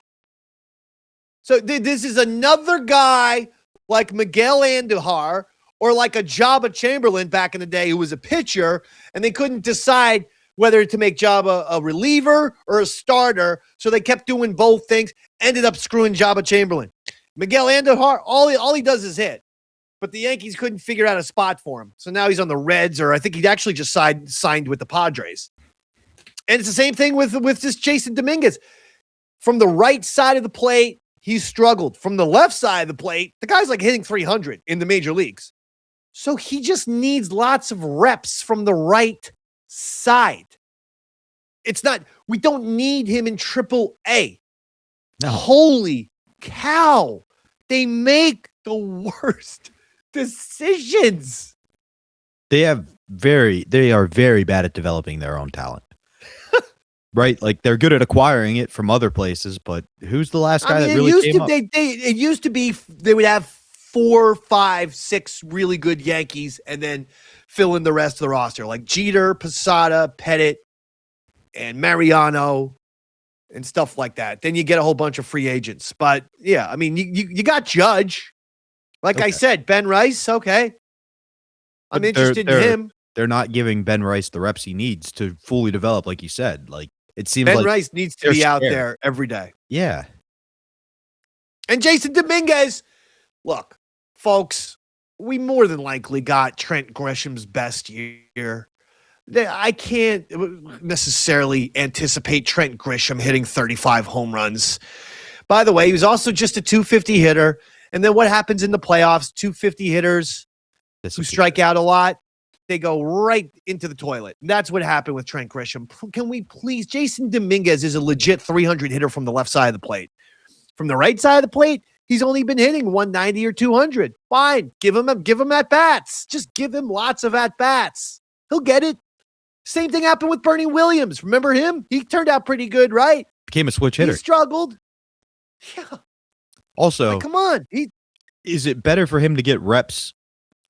So this is another guy like Miguel Andujar or like a Jabba Chamberlain back in the day who was a pitcher, and they couldn't decide whether to make Jabba a reliever or a starter, so they kept doing both things, ended up screwing Jabba Chamberlain. Miguel Andujar, all he does is hit, but the Yankees couldn't figure out a spot for him, so now he's on the Reds, or I think he actually just signed with the Padres. And it's the same thing with this Jason Dominguez. From the right side of the plate, he's struggled. From the left side of the plate, the guy's like hitting 300 in the major leagues. So he just needs lots of reps from the right side. We don't need him in AAA.
No.
Holy cow. They make the worst decisions.
They are very bad at developing their own talent. Right? Like they're good at acquiring it from other places, but who's the last guy that really came up?
It used to be they would have 4, 5, 6 really good Yankees and then fill in the rest of the roster, like Jeter, Posada, Pettit, and Mariano and stuff like that. Then you get a whole bunch of free agents. But yeah, I mean, you got Judge. Like I said, Ben Rice, okay. I'm interested in him.
They're not giving Ben Rice the reps he needs to fully develop, like you said. Like it seems like
Ben Rice needs to be out there every day.
Yeah.
And Jason Dominguez, look, folks, we more than likely got Trent Grisham's best year. I can't necessarily anticipate Trent Grisham hitting 35 home runs. By the way, he was also just a 250 hitter. And then what happens in the playoffs? 250 hitters who strike out a lot, they go right into the toilet. And that's what happened with Trent Grisham. Can we please? Jason Dominguez is a legit 300 hitter from the left side of the plate. From the right side of the plate, he's only been hitting 190 or 200. Fine. Give him at bats. Just give him lots of at bats. He'll get it. Same thing happened with Bernie Williams. Remember him? He turned out pretty good, right?
Became a switch hitter.
He struggled. Yeah.
Also,
come on.
Is it better for him to get reps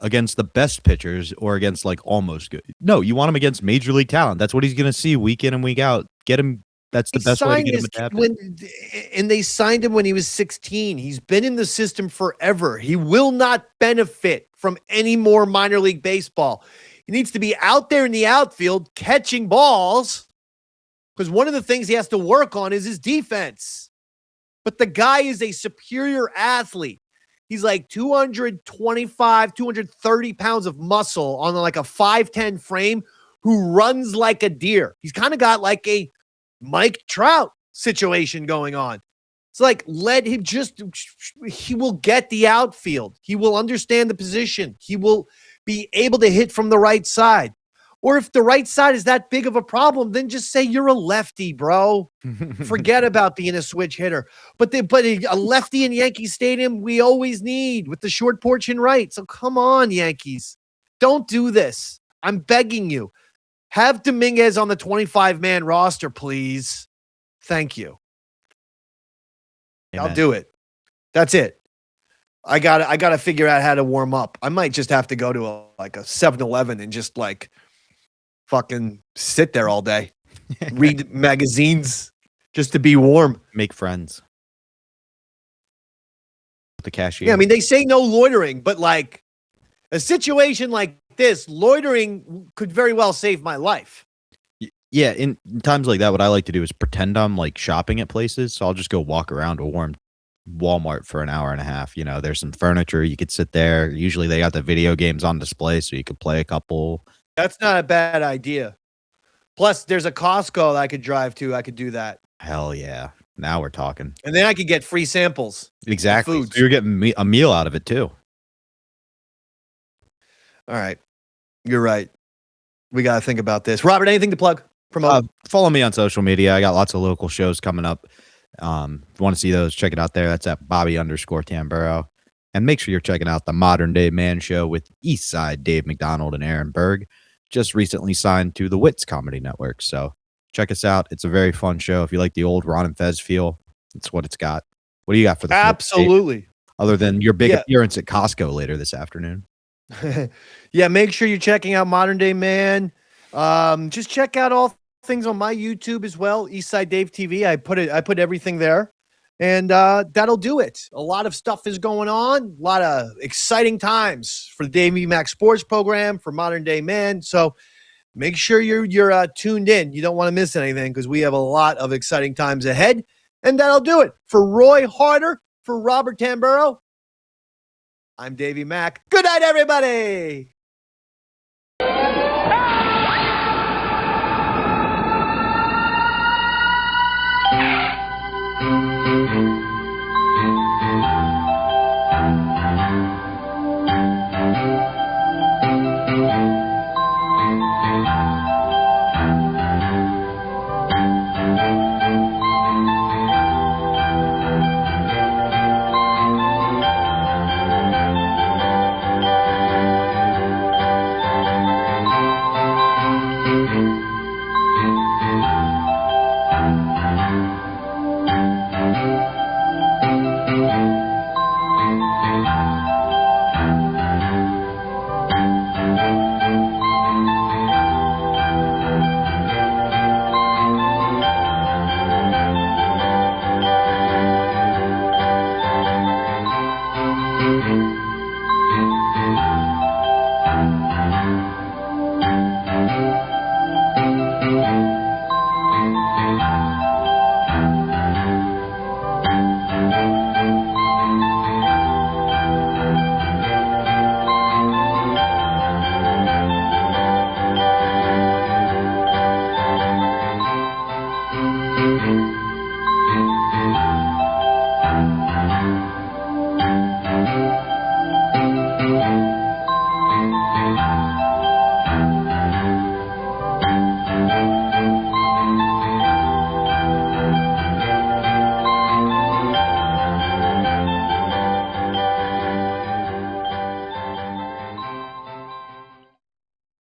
against the best pitchers or against like almost good? No, you want him against major league talent. That's what he's going to see week in and week out. Get him. That's the best way to get him adapted.
And they signed him when he was 16. He's been in the system forever. He will not benefit from any more minor league baseball. He needs to be out there in the outfield catching balls, because one of the things he has to work on is his defense. But the guy is a superior athlete. He's like 225, 230 pounds of muscle on like a 5'10 frame who runs like a deer. He's kind of got like a Mike Trout situation going on. It's like, let him he will get the outfield. He will understand the position. He will be able to hit from the right side. Or if the right side is that big of a problem, then just say you're a lefty, bro. Forget about being a switch hitter. But a lefty in Yankee Stadium, we always need with the short porch and right. So come on, Yankees. Don't do this. I'm begging you. Have Dominguez on the 25-man roster, please. Thank you. Amen. I'll do it. That's it. I gotta figure out how to warm up. I might just have to go to a 7-Eleven and just fucking sit there all day, read magazines just to be warm.
Make friends. The cashier.
Yeah, I mean, they say no loitering, but a situation like this, loitering could very well save my life.
Yeah, in times like that, what I like to do is pretend I'm shopping at places. So I'll just go walk around a warm Walmart for an hour and a half. There's some furniture. You could sit there. Usually they got the video games on display, so you could play a couple.
That's not a bad idea. Plus, there's a Costco that I could drive to. I could do that.
Hell yeah. Now we're talking.
And then I could get free samples.
Exactly. So you're getting a meal out of it, too.
All right. You're right. We got to think about this. Robert, anything to plug? Promote?
Follow me on social media. I got lots of local shows coming up. If you want to see those, check it out there. That's at Bobby_Tamburo. And make sure you're checking out the Modern Day Man Show with Eastside Dave Macdonald and Aaron Berg. Just recently signed to the Wits Comedy Network. So check us out. It's a very fun show. If you like the old Ron and Fez feel, it's what it's got. What do you got for the
Absolutely.
Other than your big appearance at Costco later this afternoon?
Yeah, make sure you're checking out Modern Day Man. Just check out all things on my YouTube as well, Eastside Dave TV. I put everything there. And that'll do it. A lot of stuff is going on. A lot of exciting times for the Davey Mac Sports Program, for Modern Day Man. So make sure you're tuned in. You don't want to miss anything because we have a lot of exciting times ahead. And that'll do it. For Roy Harder, for Robert Tamburo, I'm Davey Mac. Good night, everybody.